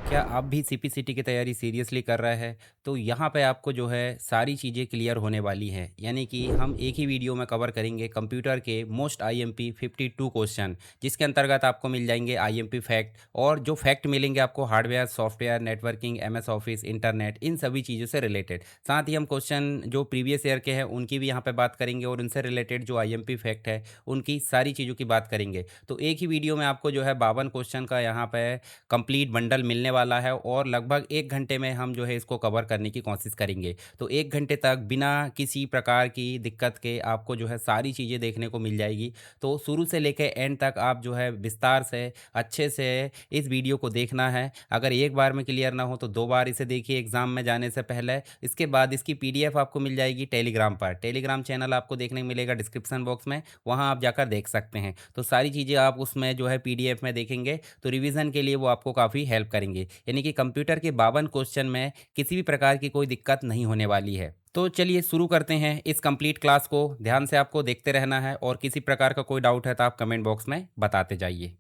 क्या आप भी सीपीसीटी की तैयारी सीरियसली कर रहे हैं? तो यहाँ पे आपको जो है सारी चीज़ें क्लियर होने वाली हैं। यानी कि हम एक ही वीडियो में कवर करेंगे कंप्यूटर के मोस्ट आईएमपी 52 क्वेश्चन, जिसके अंतर्गत आपको मिल जाएँगे आईएमपी फैक्ट, और जो फैक्ट मिलेंगे आपको hardware, software, networking, MS Office, internet, इन सभी चीज़ों से रिलेटेड। साथ ही हम क्वेश्चन जो प्रीवियस ईयर के हैं उनकी भी यहाँ पे बात करेंगे, और उनसे रिलेटेड जो आईएमपी फैक्ट है उनकी सारी चीज़ों की बात करेंगे। तो एक ही वीडियो में आपको जो है 52 क्वेश्चन का यहाँ पे कंप्लीट बंडल मिलने वाला है, और लगभग 1 घंटे में हम जो है इसको कवर करने की कोशिश करेंगे। तो 1 घंटे तक बिना किसी प्रकार की दिक्कत के आपको जो है सारी चीज़ें देखने को मिल जाएगी। तो शुरू से लेके एंड तक आप जो है विस्तार से, अच्छे से इस वीडियो को देखना है। अगर एक बार में क्लियर ना हो तो 2 बार इसे देखिए एग्ज़ाम में जाने से पहले। इसके बाद इसकी पीडीएफ आपको मिल जाएगी टेलीग्राम पर। टेलीग्राम चैनल आपको देखने को मिलेगा डिस्क्रिप्शन बॉक्स में, वहाँ आप जाकर देख सकते हैं। तो सारी चीज़ें आप उसमें जो है पीडीएफ में देखेंगे, तो रिवीजन के लिए वो आपको काफ़ी हेल्प करेंगे। यानी कि कंप्यूटर के 52 क्वेश्चन में किसी भी प्रकार की कोई दिक्कत नहीं होने वाली है। तो चलिए शुरू करते हैं इस कंप्लीट क्लास को। ध्यान से आपको देखते रहना है, और किसी प्रकार का कोई डाउट है तो आप कमेंट बॉक्स में बताते जाइए।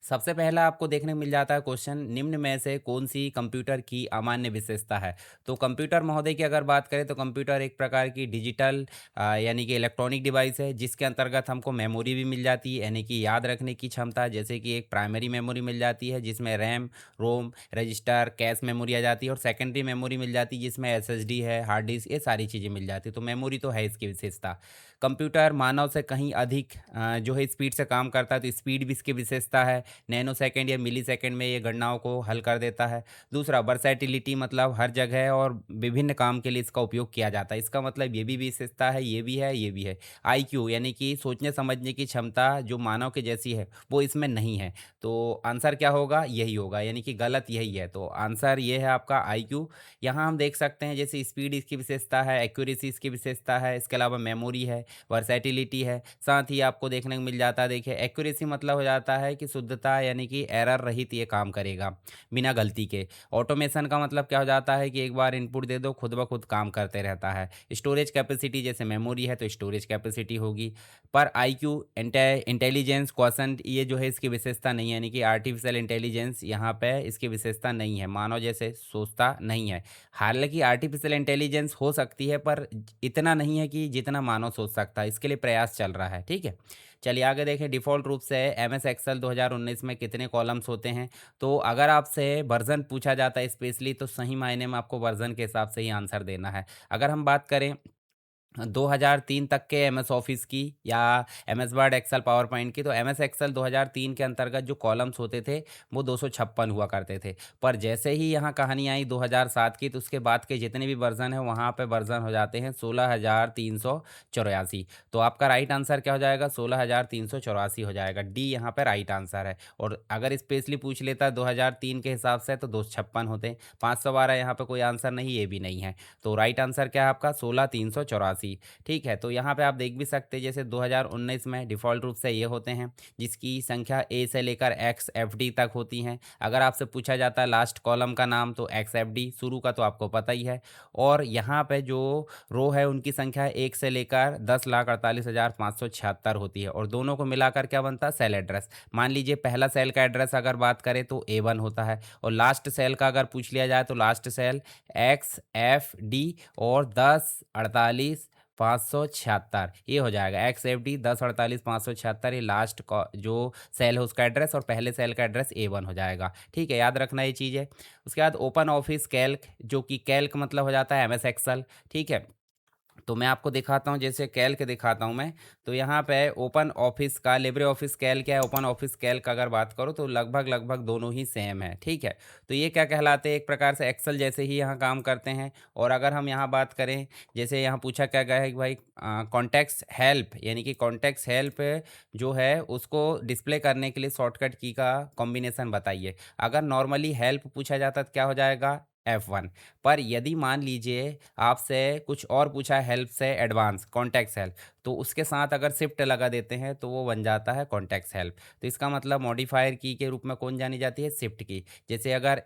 सबसे पहला आपको देखने को मिल जाता है क्वेश्चन, निम्न में से कौन सी कंप्यूटर की अमान्य विशेषता है। तो कंप्यूटर महोदय की अगर बात करें तो कंप्यूटर एक प्रकार की डिजिटल यानी कि इलेक्ट्रॉनिक डिवाइस है, जिसके अंतर्गत हमको मेमोरी भी मिल जाती है, यानी कि याद रखने की क्षमता। जैसे कि एक प्राइमरी मेमोरी मिल जाती है जिसमें रैम, रोम, रजिस्टर, कैश मेमोरी आ जाती है, और सेकेंडरी मेमोरी मिल जाती है जिसमें एसएसडी है, हार्ड डिस्क, ये सारी चीज़ें मिल जाती है। तो मेमोरी तो है इसकी विशेषता। कंप्यूटर मानव से कहीं अधिक जो है स्पीड से काम करता है, तो स्पीड भी इसकी विशेषता है। नैनो सेकंड या मिली सेकंड में ये गणनाओं को हल कर देता है। दूसरा वर्सैटिलिटी, मतलब हर जगह और विभिन्न काम के लिए इसका उपयोग किया जाता है। इसका मतलब ये भी विशेषता है, ये भी है, ये भी है। आईक्यू यानी कि सोचने समझने की क्षमता जो मानव के जैसी है, वो इसमें नहीं है। तो आंसर क्या होगा? यही होगा, यानी कि गलत यही है। तो आंसर ये है आपका आईक्यू। यहाँ हम देख सकते हैं जैसे स्पीड इसकी विशेषता है, एक्यूरेसी इसकी विशेषता है, इसके अलावा मेमोरी है, वर्सैटिलिटी है। साथ ही आपको देखने को मिल जाता है, देखिए एक्यूरेसी मतलब हो जाता है कि शुद्धता, यानी कि एरर रहित ये काम करेगा बिना गलती के। ऑटोमेशन का मतलब क्या हो जाता है कि एक बार इनपुट दे दो, खुद ब खुद काम करते रहता है। स्टोरेज कैपेसिटी, जैसे मेमोरी है तो स्टोरेज कैपेसिटी होगी। पर आईक्यू, इंटेलिजेंस क्वोशंट, ये जो है इसकी विशेषता नहीं है, यानी कि आर्टिफिशियल इंटेलिजेंस यहाँ पे इसकी विशेषता नहीं है, मानव जैसे सोचता नहीं है। हालांकि आर्टिफिशियल इंटेलिजेंस हो सकती है, पर इतना नहीं है कि जितना मानव सोच सकता है। इसके लिए प्रयास चल रहा है, ठीक है। चलिए आगे देखें। डिफ़ॉल्ट रूप से एमएस एक्सेल 2019 में कितने कॉलम्स होते हैं? तो अगर आपसे वर्ज़न पूछा जाता है स्पेशली, तो सही मायने में आपको वर्ज़न के हिसाब से ही आंसर देना है। अगर हम बात करें 2003 तक के एमएस ऑफिस की या MS Word, Excel, PowerPoint की, तो एमएस एक्सेल 2003 के अंतर्गत जो कॉलम्स होते थे वो 256 हुआ करते थे। पर जैसे ही यहाँ कहानी आई 2007 की, तो उसके बाद के जितने भी वर्जन हैं वहाँ पे वर्जन हो जाते हैं 16,384। तो आपका राइट आंसर क्या हो जाएगा? 16,384 हो जाएगा। डी यहाँ पे राइट आंसर है। और अगर स्पेशली पूछ लेता 2003 के हिसाब से तो 256 होते। 512 यहाँ पे कोई आंसर नहीं, ये भी नहीं है। तो राइट आंसर क्या है आपका? 16,384। ठीक है, तो यहाँ पे आप देख भी सकते हैं जैसे 2019 में डिफ़ॉल्ट रूप से ये होते हैं, जिसकी संख्या ए से लेकर एक्स एफ डी तक होती हैं। अगर आपसे पूछा जाता है लास्ट कॉलम का नाम, तो एक्स एफ डी, शुरू का तो आपको पता ही है। और यहाँ पे जो रो है उनकी संख्या 1 से लेकर 10,48,576 होती है, और दोनों को मिलाकर क्या बनता है? Cell address. मान लीजिए पहला सेल का एड्रेस अगर बात करें तो A1 होता है, और लास्ट सेल का अगर पूछ लिया जाए तो last cell X F D, और 10,48,576 ये हो जाएगा। एक्स एफ डी 10,48,576, ये लास्ट का जो सेल है उसका एड्रेस, और पहले सेल का एड्रेस A1 हो जाएगा। ठीक है, याद रखना ये चीज़ है। उसके बाद ओपन ऑफिस कैल्क, जो कि कैल्क मतलब हो जाता है एमएस एक्सेल। ठीक है, तो मैं आपको दिखाता हूँ, जैसे कैल्क दिखाता हूँ मैं। तो यहाँ पे ओपन ऑफिस का लिब्रे ऑफिस कैल्क है, ओपन ऑफिस कैल्क अगर बात करो तो लगभग लगभग दोनों ही सेम है, ठीक है। तो ये क्या कहलाते हैं? एक प्रकार से एक्सेल जैसे ही यहाँ काम करते हैं। और अगर हम यहाँ बात करें, जैसे यहाँ पूछा क्या गया है कि भाई कॉन्टेक्स्ट हेल्प, यानी कि कॉन्टेक्स्ट हेल्प जो है उसको डिस्प्ले करने के लिए शॉर्टकट की का कॉम्बिनेशन बताइए। अगर नॉर्मली हेल्प पूछा जाता तो क्या हो जाएगा? F1। पर यदि मान लीजिए आपसे कुछ और पूछा है हेल्प से एडवांस कॉन्टेक्स्ट हेल्प, तो उसके साथ अगर शिफ्ट लगा देते हैं तो वो बन जाता है कॉन्टेक्स्ट हेल्प। तो इसका मतलब मॉडिफायर की के रूप में कौन जानी जाती है? शिफ्ट की। जैसे अगर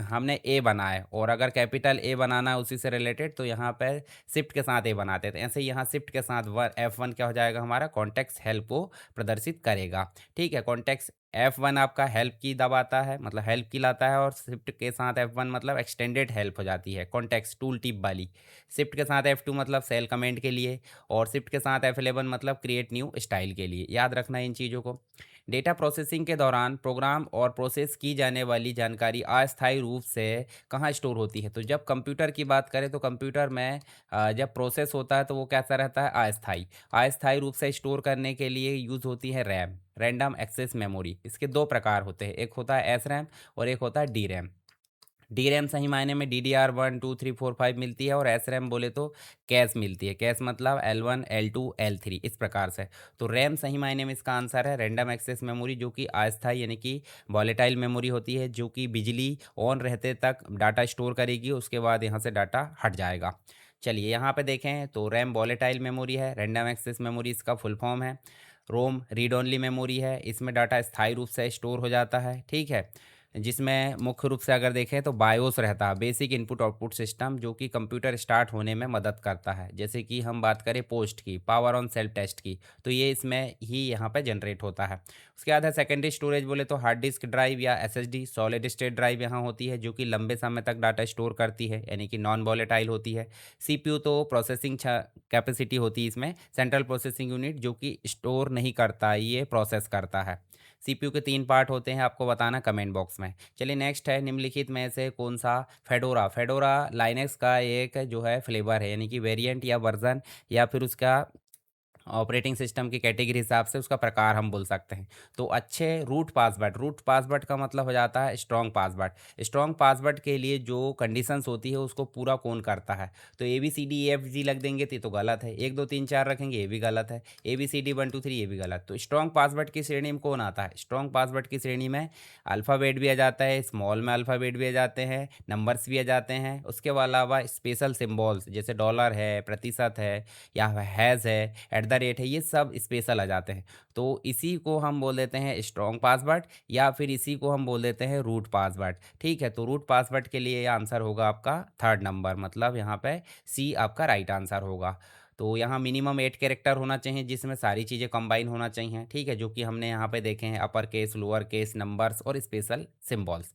हमने ए बना है, और अगर कैपिटल ए बनाना है उसी से रिलेटेड, तो यहाँ पे शिफ्ट के साथ ए बनाते थे। ऐसे ही यहाँ शिफ्ट के साथ F1 क्या हो जाएगा? हमारा कॉन्टेक्स्ट हेल्प को प्रदर्शित करेगा। ठीक है, कॉन्टेक्स्ट F1 आपका हेल्प की दबाता है, मतलब हेल्प की लाता है, और शिफ्ट के साथ F1 मतलब एक्सटेंडेड हेल्प हो जाती है, कॉन्टेक्स्ट टूल टिप वाली। शिफ्ट के साथ F2 मतलब सेल कमेंट के लिए, और शिफ्ट के साथ F11 मतलब क्रिएट न्यू स्टाइल के लिए। याद रखना है इन चीज़ों को। डेटा प्रोसेसिंग के दौरान प्रोग्राम और प्रोसेस की जाने वाली जानकारी अस्थायी रूप से कहाँ स्टोर होती है? तो जब कंप्यूटर की बात करें तो कंप्यूटर में जब प्रोसेस होता है तो वो कैसा रहता है? अस्थायी। अस्थायी रूप से स्टोर करने के लिए यूज़ होती है रैम, रैंडम एक्सेस मेमोरी। इसके 2 प्रकार होते हैं, एक होता है एसरैम और एक होता है डीरैम। डीरैम सही मायने में DDR1 2 3 4 5 मिलती है, और एसरैम बोले तो कैश मिलती है। कैश मतलब L1 L2 L3 इस प्रकार से। तो रैम सही मायने में इसका आंसर है रैंडम एक्सेस मेमोरी, जो कि अस्थायी यानी कि वॉलेटाइल मेमोरी होती है, जो कि बिजली ऑन रहते तक डाटा स्टोर करेगी, उसके बाद यहाँ से डाटा हट जाएगा। चलिए यहाँ पे देखें तो रैम वॉलेटाइल मेमोरी है, रैंडम एक्सेस मेमोरी इसका फुल फॉर्म है। रोम रीड ओनली मेमोरी है, इसमें डाटा स्थायी रूप से स्टोर हो जाता है, ठीक है। जिसमें मुख्य रूप से अगर देखें तो बायोस रहता है, बेसिक इनपुट आउटपुट सिस्टम, जो कि कंप्यूटर स्टार्ट होने में मदद करता है। जैसे कि हम बात करें पोस्ट की, पावर ऑन सेल टेस्ट की, तो ये इसमें ही यहाँ पे जनरेट होता है। उसके बाद है सेकेंडरी स्टोरेज, बोले तो हार्ड डिस्क ड्राइव या SSD सॉलिड स्टेट ड्राइव यहाँ होती है, जो कि लंबे समय तक डाटा स्टोर करती है, यानी कि नॉन वॉलेटाइल होती है। CPU तो प्रोसेसिंग कैपेसिटी होती है इसमें, सेंट्रल प्रोसेसिंग यूनिट, जो कि स्टोर नहीं करता, ये प्रोसेस करता है। CPU के 3 पार्ट होते हैं, आपको बताना कमेंट बॉक्स में। चलिए नेक्स्ट है, निम्नलिखित में से कौन सा फेडोरा, फेडोरा लाइनक्स का एक जो है फ्लेवर है, यानी कि वेरिएंट या वर्जन, या फिर उसका ऑपरेटिंग सिस्टम की कैटेगरी हिसाब से उसका प्रकार हम बोल सकते हैं। तो अच्छे रूट पासवर्ड, रूट पासवर्ड का मतलब हो जाता है स्ट्रॉन्ग पासवर्ड। स्ट्रॉन्ग पासवर्ड के लिए जो कंडीशंस होती है उसको पूरा कौन करता है? तो ABCDEFG लग देंगे तो ये तो गलत है, 1 2 3 4 रखेंगे ये भी गलत है, ABCD 1 2 3 ये भी गलत। तो स्ट्रॉन्ग पासवर्ड की श्रेणी में कौन आता है? स्ट्रॉन्ग पासवर्ड की श्रेणी में अल्फ़ाबेट भी आ जाता है, स्मॉल में अल्फ़ाबेट भी आ जाते हैं, नंबर्स भी आ जाते हैं, उसके अलावा स्पेशल सिम्बॉल्स जैसे डॉलर है, प्रतिशत है, या हैज़ है, एट द रेट है, ये सब स्पेशल आ जाते हैं। तो इसी को हम बोल देते हैं स्ट्रॉन्ग पासवर्ड, या फिर इसी को हम बोल देते हैं रूट पासवर्ड, ठीक है। तो रूट पासवर्ड के लिए आंसर होगा आपका थर्ड नंबर, मतलब यहाँ पे सी आपका राइट आंसर होगा। तो यहाँ मिनिमम 8 कैरेक्टर होना चाहिए, जिसमें सारी चीज़ें कंबाइन होना चाहिए, ठीक है, जो कि हमने यहाँ पे देखे हैं, upper case, lower case, numbers और स्पेशल सिम्बॉल्स।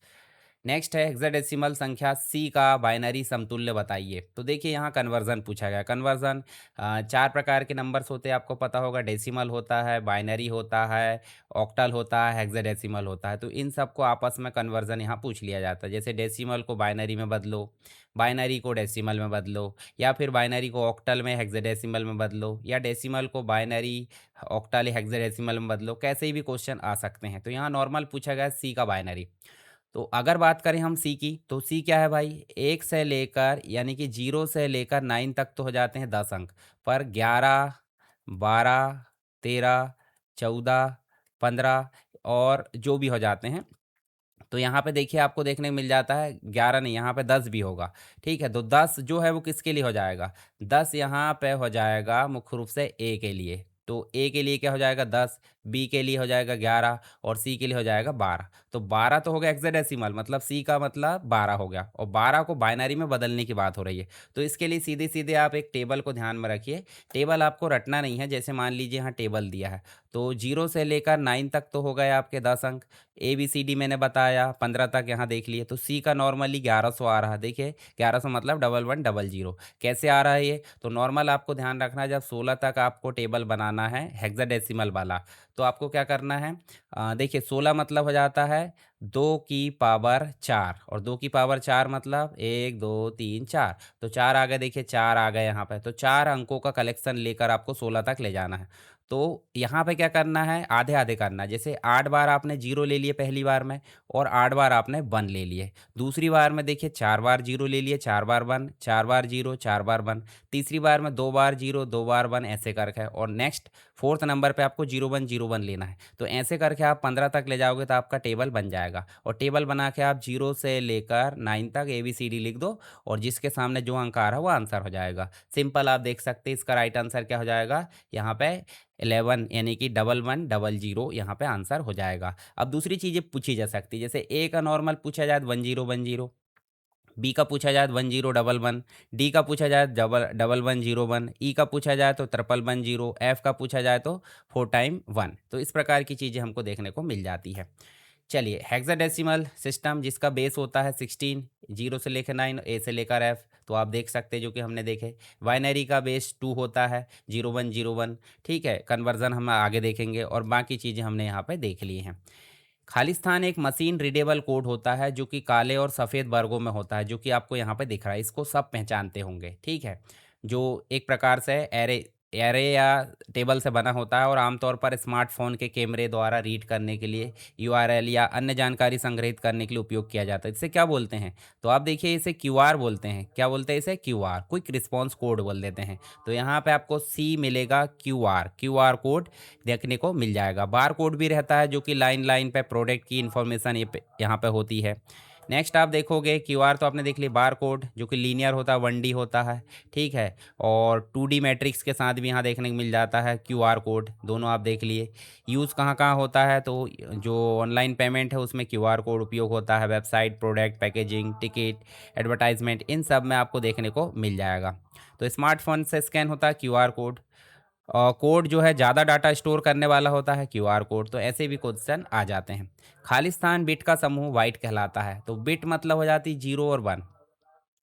नेक्स्ट है हेक्साडेसिमल संख्या सी का बाइनरी समतुल्य बताइए। तो देखिए यहाँ कन्वर्जन पूछा गया। कन्वर्जन 4 प्रकार के नंबर्स होते हैं, आपको पता होगा, डेसिमल होता है, बाइनरी होता है, ऑक्टल होता है, हेक्साडेसिमल होता है। तो इन सबको आपस में कन्वर्जन यहाँ पूछ लिया जाता है। जैसे डेसिमल को बाइनरी में बदलो, बाइनरी को डेसिमल में बदलो, या फिर बाइनरी को ऑक्टल में हेक्साडेसिमल में बदलो, या डेसिमल को बाइनरी ऑक्टल हेक्साडेसिमल में बदलो, कैसे भी क्वेश्चन आ सकते हैं। तो यहाँ नॉर्मल पूछा गया सी का बाइनरी। तो अगर बात करें हम सी की, तो सी क्या है भाई? 1 से लेकर, यानी कि 0 से लेकर 9 तक तो हो जाते हैं 10 अंक, पर 11, 12, 13, 14, 15 और जो भी हो जाते हैं। तो यहाँ पे देखिए आपको देखने को मिल जाता है 11 नहीं, यहाँ पे 10 भी होगा, ठीक है। तो 10 जो है वो किसके लिए हो जाएगा? 10 यहाँ पे हो जाएगा मुख्य रूप से ए के लिए। तो ए के लिए क्या हो जाएगा? 10, बी के लिए हो जाएगा 11, और सी के लिए हो जाएगा 12। तो 12 तो हो गया हेक्साडेसिमल, मतलब सी का मतलब 12 हो गया, और 12 को बाइनरी में बदलने की बात हो रही है। तो इसके लिए सीधे सीधे आप एक टेबल को ध्यान में रखिए। टेबल आपको रटना नहीं है, जैसे मान लीजिए यहाँ टेबल दिया है, तो 0 से लेकर 9 तक तो हो गए आपके 10 अंक। ABCD मैंने बताया 15 तक यहाँ देख लिए। तो सी का नॉर्मली 1100 आ रहा है, देखिए 1100 मतलब 1100। कैसे आ रहा है ये? तो नॉर्मल आपको ध्यान रखना है, जब 16 तक आपको टेबल बनाना है हेक्साडेसिमल वाला, तो आपको क्या करना है? देखिए 16 मतलब हो जाता है 2 की पावर 4, और 2 की पावर 4 मतलब 1 2 3 4। तो 4 आ गए, देखिए 4 आ गए यहाँ पे। तो 4 अंकों का कलेक्शन लेकर आपको 16 तक ले जाना है। तो यहाँ पे क्या करना है? आधे आधे करना है। जैसे 8 बार आपने 0 ले लिए पहली बार में, और 8 बार आपने 1 ले लिए। दूसरी बार में देखिए 4 बार 0 ले लिए, 4 बार 1, 4 बार 0, 4 बार 1। तीसरी बार में 2 बार 0, 2 बार 1, ऐसे करके। और नेक्स्ट फोर्थ नंबर पे आपको 0101 लेना है। तो ऐसे करके आप 15 तक ले जाओगे तो आपका टेबल बन जाएगा। और टेबल बना के आप 0 से लेकर 9 तक ABCD लिख दो, और जिसके सामने जो अंक आ रहा है वो आंसर हो जाएगा। सिंपल, आप देख सकते हैं इसका राइट आंसर क्या हो जाएगा यहाँ पे? 11, यानी कि 1100 यहाँ पे आंसर हो जाएगा। अब दूसरी चीज़ें पूछी जा सकती है, जैसे ए का नॉर्मल पूछा जाए 1010, बी का पूछा जाए 1011, डी का पूछा जाए 1101, ई का पूछा जाए तो 1110, एफ का पूछा जाए तो 4 टाइम 1। तो इस प्रकार की चीज़ें हमको देखने को मिल जाती है। चलिए, हेक्साडेसिमल सिस्टम जिसका बेस होता है 16, 0 से लेकर 9, ए से लेकर एफ, तो आप देख सकते हैं जो कि हमने देखे। बाइनरी का बेस 2 होता है, 0101। ठीक है, कन्वर्जन हम आगे देखेंगे और बाकी चीज़ें हमने यहाँ पे देख ली हैं। खालिस्तान एक मशीन रीडेबल कोड होता है जो कि काले और सफ़ेद वर्गों में होता है, जो कि आपको यहाँ पे दिख रहा है। इसको सब पहचानते होंगे, ठीक है। जो एक प्रकार से एरे एरे या टेबल से बना होता है और आमतौर पर स्मार्टफोन के कैमरे द्वारा रीड करने के लिए, यूआरएल या अन्य जानकारी संग्रहित करने के लिए उपयोग किया जाता है। इसे क्या बोलते हैं? तो आप देखिए, इसे क्यूआर बोलते हैं। क्या बोलते हैं इसे? क्यूआर, क्विक रिस्पॉन्स कोड बोल देते हैं। तो यहाँ पे आपको सी मिलेगा, क्यूआर कोड देखने को मिल जाएगा। बार कोड भी रहता है जो कि लाइन लाइन पे प्रोडक्ट की इंफॉर्मेशन यहाँ पे होती है। नेक्स्ट आप देखोगे, क्यूआर तो आपने देख ली। बार कोड जो कि लीनियर होता है, 1D होता है, ठीक है। और 2D मैट्रिक्स के साथ भी यहाँ देखने को मिल जाता है क्यूआर कोड, दोनों आप देख लिए। यूज़ कहाँ कहाँ होता है? तो जो ऑनलाइन पेमेंट है उसमें क्यूआर कोड उपयोग होता है। Website, product, packaging, ticket, advertisement, इन सब में आपको देखने को मिल जाएगा। तो स्मार्टफोन से स्कैन होता है क्यूआर कोड। कोड जो है ज़्यादा डाटा स्टोर करने वाला होता है, क्यूआर कोड। तो ऐसे भी क्वेश्चन आ जाते हैं। खालिस्तान बिट का समूह वाइट कहलाता है। तो बिट मतलब हो जाती 0 और 1,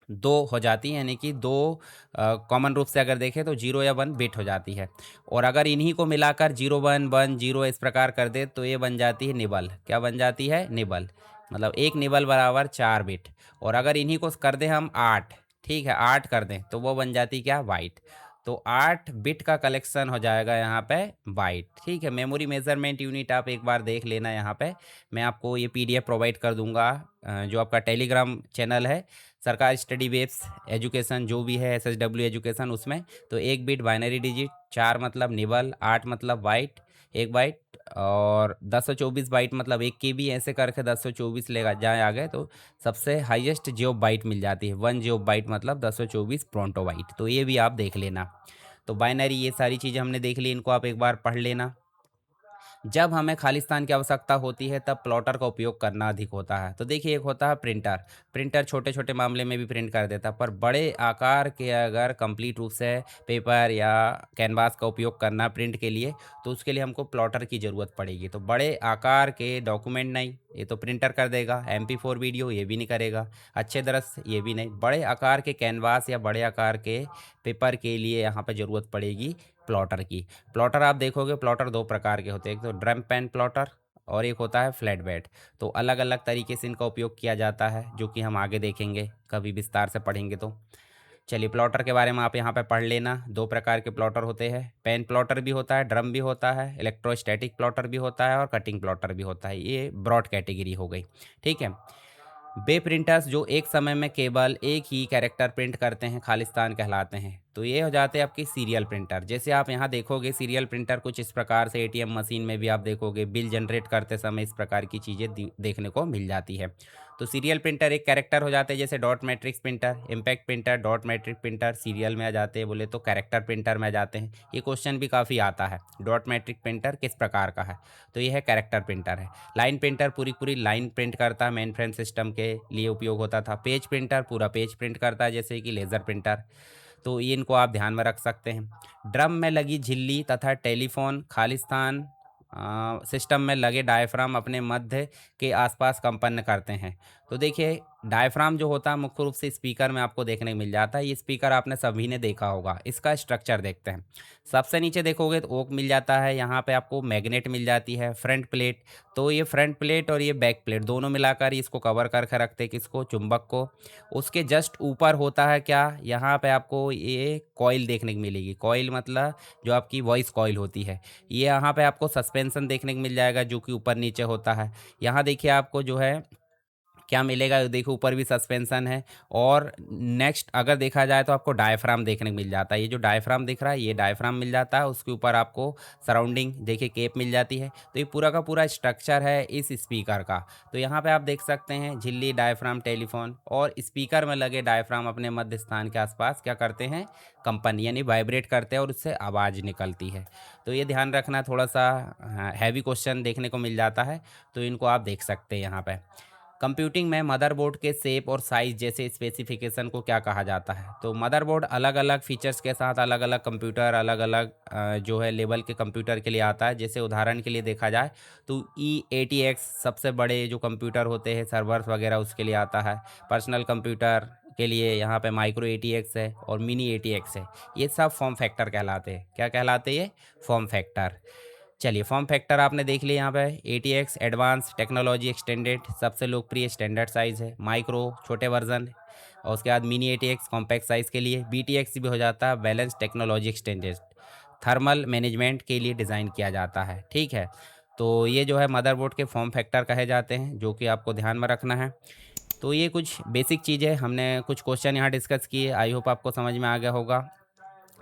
दो हो जाती है, यानी कि दो कॉमन रूप से अगर देखें तो 0 या 1 बिट हो जाती है। और अगर इन्हीं को मिलाकर 0 1 1 0 इस प्रकार कर दे तो ये बन जाती है निबल। क्या बन जाती है? निबल। मतलब एक निबल बराबर 4 बिट। और अगर इन्हीं को कर दें हम 8, ठीक है, 8 कर दें तो वो बन जाती क्या? वाइट। तो 8 बिट का कलेक्शन हो जाएगा यहाँ पे बाइट, ठीक है। मेमोरी मेजरमेंट यूनिट आप एक बार देख लेना यहाँ पे। मैं आपको ये पीडीएफ प्रोवाइड कर दूंगा, जो आपका टेलीग्राम चैनल है सरकार स्टडी वेब्स एजुकेशन, जो भी है SSW एजुकेशन, उसमें। तो 1 बिट बाइनरी डिजिट, 4 मतलब निबल, 8 मतलब बाइट, 1 बाइट, और 1024 बाइट मतलब 1 KB, ऐसे करके 1024 लेगा जाए आगे तो सबसे हाईएस्ट जियो बाइट मिल जाती है। 1 जियो बाइट मतलब 1024 प्रोंटो बाइट। तो ये भी आप देख लेना। तो बाइनरी, ये सारी चीज़ें हमने देख ली, इनको आप एक बार पढ़ लेना। जब हमें खालिस्तान की आवश्यकता होती है तब प्लॉटर का उपयोग करना अधिक होता है। तो देखिए, एक होता है प्रिंटर। प्रिंटर छोटे छोटे मामले में भी प्रिंट कर देता है, पर बड़े आकार के अगर कंप्लीट रूप से पेपर या कैनवास का उपयोग करना प्रिंट के लिए, तो उसके लिए हमको प्लॉटर की ज़रूरत पड़ेगी। तो बड़े आकार के डॉक्यूमेंट नहीं, ये तो प्रिंटर कर देगा। MP4 वीडियो ये भी नहीं करेगा। अच्छे दृश्य ये भी नहीं। बड़े आकार के कैनवास या बड़े आकार के पेपर के लिए यहाँ पर ज़रूरत पड़ेगी प्लॉटर की। प्लॉटर आप देखोगे, प्लॉटर दो प्रकार के होते हैं, एक तो ड्रम पेन प्लॉटर और एक होता है फ्लैट बेड। तो अलग अलग तरीके से इनका उपयोग किया जाता है, जो कि हम आगे देखेंगे कभी विस्तार से पढ़ेंगे तो। चलिए, प्लॉटर के बारे में आप यहाँ पे पढ़ लेना। दो प्रकार के प्लॉटर होते हैं, पेन प्लॉटर भी होता है, ड्रम भी होता है, इलेक्ट्रोस्टैटिक प्लॉटर भी होता है और कटिंग प्लॉटर भी होता है। ये ब्रॉड कैटेगरी हो गई, ठीक है। वे प्रिंटर्स जो एक समय में केवल एक ही कैरेक्टर प्रिंट करते हैं खालिस्तान कहलाते हैं। तो ये हो जाते हैं आपकी सीरियल प्रिंटर। जैसे आप यहाँ देखोगे, सीरियल प्रिंटर कुछ इस प्रकार से, ATM मशीन में भी आप देखोगे बिल जनरेट करते समय इस प्रकार की चीज़ें देखने को मिल जाती है। तो सीरियल प्रिंटर एक कैरेक्टर हो जाते हैं, जैसे dot matrix printer, impact printer, dot matric printer serial में आ जाते हैं, बोले तो कैरेक्टर प्रिंटर में आ जाते हैं। ये क्वेश्चन भी काफ़ी आता है, डॉट मैट्रिक प्रिंटर किस प्रकार का है? तो ये है कैरेक्टर प्रिंटर है। लाइन प्रिंटर पूरी पूरी लाइन प्रिंट करता है, मेन फ्रेम सिस्टम के लिए उपयोग होता था। पेज प्रिंटर पूरा पेज प्रिंट करता है, जैसे कि लेज़र प्रिंटर। तो ये इनको आप ध्यान में रख सकते हैं। ड्रम में लगी झिल्ली तथा टेलीफोन खालिस्तान सिस्टम में लगे डायफ्राम अपने मध्य के आसपास कंपन करते हैं। तो देखिए, डायफ्राम जो होता है मुख्य रूप से स्पीकर में आपको देखने को मिल जाता है। ये स्पीकर आपने सभी ने देखा होगा। इसका स्ट्रक्चर देखते हैं। सबसे नीचे देखोगे तो ओक मिल जाता है, यहाँ पे आपको मैग्नेट मिल जाती है, फ्रंट प्लेट। तो ये फ्रंट प्लेट और ये बैक प्लेट दोनों मिलाकर ही इसको कवर करके रखते हैं, किसको? चुंबक को। उसके जस्ट ऊपर होता है क्या? यहाँ पे आपको ये कॉइल देखने को मिलेगी। कॉइल मतलब जो आपकी वॉइस कॉइल होती है। ये यहाँ पे आपको सस्पेंशन देखने को मिल जाएगा, जो कि ऊपर नीचे होता है। यहाँ देखिए आपको जो है क्या मिलेगा, देखो ऊपर भी सस्पेंशन है। और नेक्स्ट अगर देखा जाए तो आपको डायफ्राम देखने को मिल जाता है। ये जो डायफ्राम दिख रहा है, ये डायफ्राम मिल जाता है। उसके ऊपर आपको सराउंडिंग देखिए केप मिल जाती है। तो ये पूरा का पूरा स्ट्रक्चर है इस स्पीकर का। तो यहाँ पे आप देख सकते हैं झिल्ली, डायफ्राम, टेलीफोन और स्पीकर में लगे डायफ्राम अपने मध्य स्थान के आसपास क्या करते हैं? कंपन, यानी वाइब्रेट करते हैं और उससे आवाज़ निकलती है। तो ये ध्यान रखना, थोड़ा सा हैवी क्वेश्चन देखने को मिल जाता है, तो इनको आप देख सकते हैं यहाँ पे। कंप्यूटिंग में मदरबोर्ड के शेप और साइज जैसे स्पेसिफिकेशन को क्या कहा जाता है? तो मदरबोर्ड अलग अलग फीचर्स के साथ अलग अलग कंप्यूटर अलग अलग जो है लेवल के कंप्यूटर के लिए आता है। जैसे उदाहरण के लिए देखा जाए तो E80X सबसे बड़े जो कंप्यूटर होते हैं सर्वर्स वगैरह उसके लिए आता है। पर्सनल कंप्यूटर के लिए यहाँ पे माइक्रो ATX है और मिनी ATX है। ये सब फॉर्म फैक्टर कहलाते हैं। क्या कहलाते हैं ये? Form factor. चलिए फॉर्म फैक्टर आपने देख लिया। यहाँ पे ATX एडवांस टेक्नोलॉजी एक्सटेंडेड सबसे लोकप्रिय स्टैंडर्ड साइज़ है। माइक्रो छोटे वर्जन, और उसके बाद मिनी ATX कॉम्पैक्ट साइज़ के लिए। BTX भी हो जाता है balance technology extended, thermal management के लिए डिज़ाइन किया जाता है। ठीक है, तो ये जो है मदरबोर्ड के फॉर्म फैक्टर कहे जाते हैं, जो कि आपको ध्यान में रखना है। तो ये कुछ बेसिक चीज़ें हमने कुछ क्वेश्चन यहाँ डिस्कस किए। आई होप आपको समझ में आ गया होगा।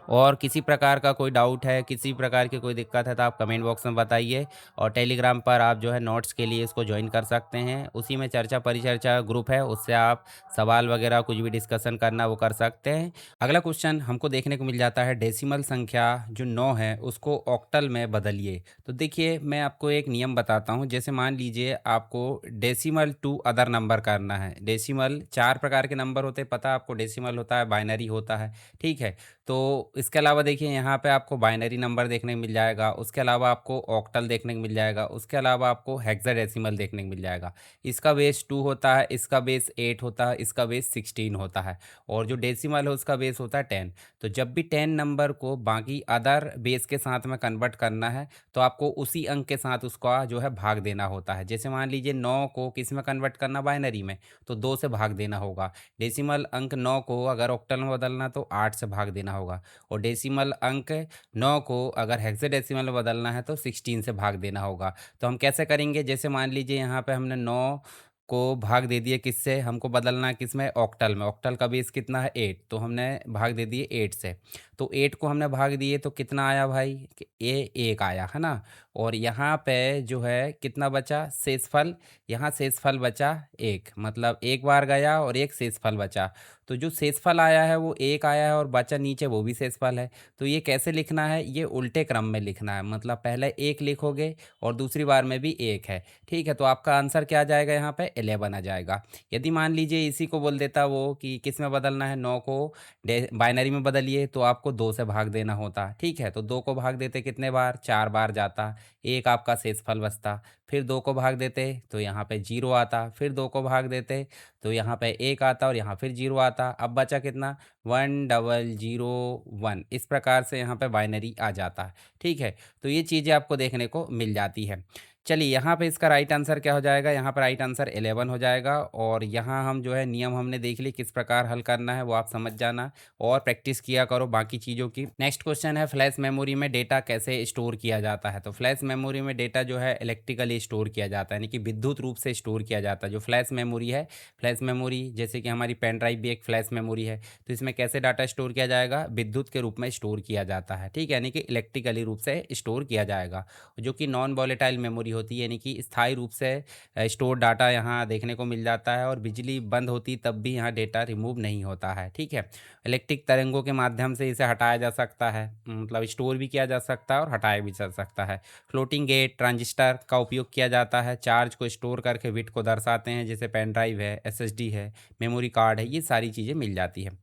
और किसी प्रकार का कोई डाउट है, किसी प्रकार की कोई दिक्कत है तो आप कमेंट बॉक्स में बताइए। और टेलीग्राम पर आप जो है नोट्स के लिए इसको ज्वाइन कर सकते हैं। उसी में चर्चा परिचर्चा ग्रुप है, उससे आप सवाल वगैरह कुछ भी डिस्कशन करना वो कर सकते हैं। अगला क्वेश्चन हमको देखने को मिल जाता है, डेसिमल संख्या जो 9 है उसको ऑक्टल में बदलिए। तो देखिए मैं आपको एक नियम बताता हूँ। जैसे मान लीजिए आपको डेसिमल टू अदर नंबर करना है। डेसिमल 4 प्रकार के नंबर होते हैं, पता है आपको। डेसिमल होता है, बाइनरी होता है, ठीक है। तो इसके अलावा देखिए यहाँ पे आपको बाइनरी नंबर देखने को मिल जाएगा, उसके अलावा आपको ऑक्टल देखने को मिल जाएगा, उसके अलावा आपको हेक्साडेसिमल देखने को मिल जाएगा। इसका बेस 2 होता है, इसका बेस 8 होता है, इसका बेस 16 होता है, और जो डेसिमल है उसका बेस होता है 10। तो जब भी 10 नंबर को बाकी अदर बेस के साथ में कन्वर्ट करना है तो आपको उसी अंक के साथ उसका जो है भाग देना होता है। जैसे मान लीजिए 9 को किस में कन्वर्ट करना, बाइनरी में, तो 2 से भाग देना होगा। डेसिमल अंक 9 को अगर ऑक्टल में बदलना तो 8 से भाग देना होगा। और डेसिमल अंक 9 को अगर हेक्साडेसिमल में बदलना है तो 16 से भाग देना होगा। तो हम कैसे करेंगे? जैसे मान लीजिए यहाँ पे हमने 9 को भाग दे दिए किससे, हमको बदलना है किस में, ऑक्टल में। ऑक्टल का बेस कितना है 8, तो हमने भाग दे दिए 8 से। तो 8 को हमने भाग दिए तो कितना आया भाई, कि ये 1 आया है ना। और यहाँ पे जो है कितना बचा, शेषफल। यहाँ शेषफल बचा 1, मतलब एक बार गया और एक शेषफल बचा। तो जो शेषफल आया है वो 1 आया है और बचा नीचे वो भी शेषफल है। तो ये कैसे लिखना है, ये उल्टे क्रम में लिखना है। मतलब पहले 1 लिखोगे और दूसरी बार में भी 1 है, ठीक है। तो आपका आंसर क्या आ जाएगा, यहाँ पे 11 आ जाएगा। यदि मान लीजिए इसी को बोल देता वो कि किस में बदलना है, 9 को बाइनरी में बदलिए, तो आपको 2 से भाग देना होता, ठीक है। तो 2 को भाग देते कितने बार, 4 बार जाता, एक आपका शेषफल बचता। फिर 2 को भाग देते तो यहाँ पे 0 आता, फिर 2 को भाग देते तो यहाँ पे 1 आता और यहाँ फिर 0 आता। अब बचा कितना, 1001। इस प्रकार से यहाँ पे बाइनरी आ जाता है, ठीक है। तो ये चीज़ें आपको देखने को मिल जाती है। चलिए यहाँ पे इसका राइट आंसर क्या हो जाएगा, यहाँ पर राइट आंसर 11 हो जाएगा। और यहाँ हम जो है नियम हमने देख ली किस प्रकार हल करना है, वो आप समझ जाना और प्रैक्टिस किया करो बाकी चीज़ों की। नेक्स्ट क्वेश्चन है, फ्लैश मेमोरी में डेटा कैसे स्टोर किया जाता है। तो फ्लैश मेमोरी में डेटा जो है इलेक्ट्रिकली स्टोर किया जाता है, यानी कि विद्युत रूप से स्टोर किया जाता है। जो फ्लैश मेमोरी है, फ्लैश मेमोरी जैसे कि हमारी पेन ड्राइव भी एक फ्लैश मेमोरी है, तो इसमें कैसे डाटा स्टोर किया जाएगा, विद्युत के रूप में स्टोर किया जाता है, ठीक है। यानी कि इलेक्ट्रिकली रूप से स्टोर किया जाएगा। जो कि नॉन वॉलेटाइल मेमोरी होती है, यानी कि स्थायी रूप से स्टोर डाटा यहाँ देखने को मिल जाता है, और बिजली बंद होती तब भी यहाँ डेटा रिमूव नहीं होता है, ठीक है। इलेक्ट्रिक तरंगों के माध्यम से इसे हटाया जा सकता है, मतलब स्टोर भी किया जा सकता है और हटाया भी जा सकता है। फ्लोटिंग गेट ट्रांजिस्टर का उपयोग किया जाता है, चार्ज को स्टोर करके बिट को दर्शाते हैं, जैसे पेन ड्राइव है, SSD है, मेमोरी कार्ड है, ये सारी चीज़ें मिल जाती है।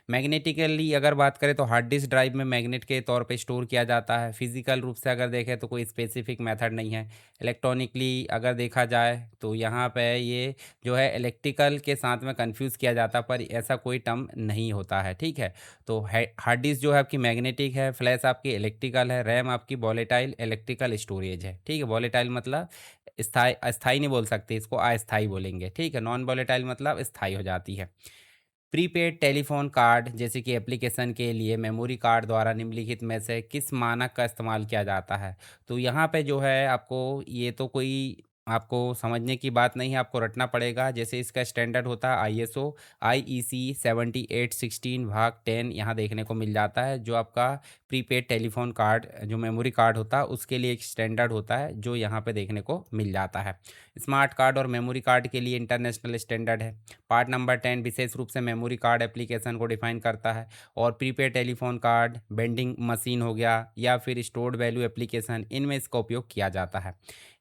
मैग्नेटिकली अगर बात करें तो हार्ड डिस्क ड्राइव में मैग्नेट के तौर पे स्टोर किया जाता है। फिजिकल रूप से अगर देखें तो कोई स्पेसिफिक मेथड नहीं है। इलेक्ट्रॉनिकली अगर देखा जाए तो यहाँ पे ये जो है इलेक्ट्रिकल के साथ में कंफ्यूज किया जाता है, पर ऐसा कोई टर्म नहीं होता है, ठीक है। तो हार्ड डिस्क जो है आपकी मैग्नेटिक है, फ्लैश आपकी इलेक्ट्रिकल है, रैम आपकी वॉलेटाइल इलेक्ट्रिकल स्टोरेज है, ठीक है। वॉलेटाइल मतलब स्थाई, अस्थाई नहीं बोल सकते, इसको अस्थाई बोलेंगे, ठीक है। नॉन वॉलेटाइल मतलब स्थाई हो जाती है। प्रीपेड टेलीफोन कार्ड जैसे कि एप्लीकेशन के लिए मेमोरी कार्ड द्वारा निम्नलिखित में से किस मानक का इस्तेमाल किया जाता है। तो यहाँ पे जो है आपको ये तो कोई आपको समझने की बात नहीं है, आपको रटना पड़ेगा। जैसे इसका स्टैंडर्ड होता है ISO IEC 7816 भाग 10, यहाँ देखने को मिल जाता है। जो आपका प्रीपेड टेलीफोन कार्ड जो मेमोरी कार्ड होता है उसके लिए एक स्टैंडर्ड होता है जो यहाँ पे देखने को मिल जाता है। स्मार्ट कार्ड और मेमोरी कार्ड के लिए इंटरनेशनल स्टैंडर्ड है। पार्ट नंबर 10 विशेष रूप से मेमोरी कार्ड एप्लीकेशन को डिफाइन करता है। और prepaid telephone card, vending machine हो गया या फिर स्टोर्ड वैल्यू एप्लीकेशन, इनमें इसका उपयोग किया जाता है।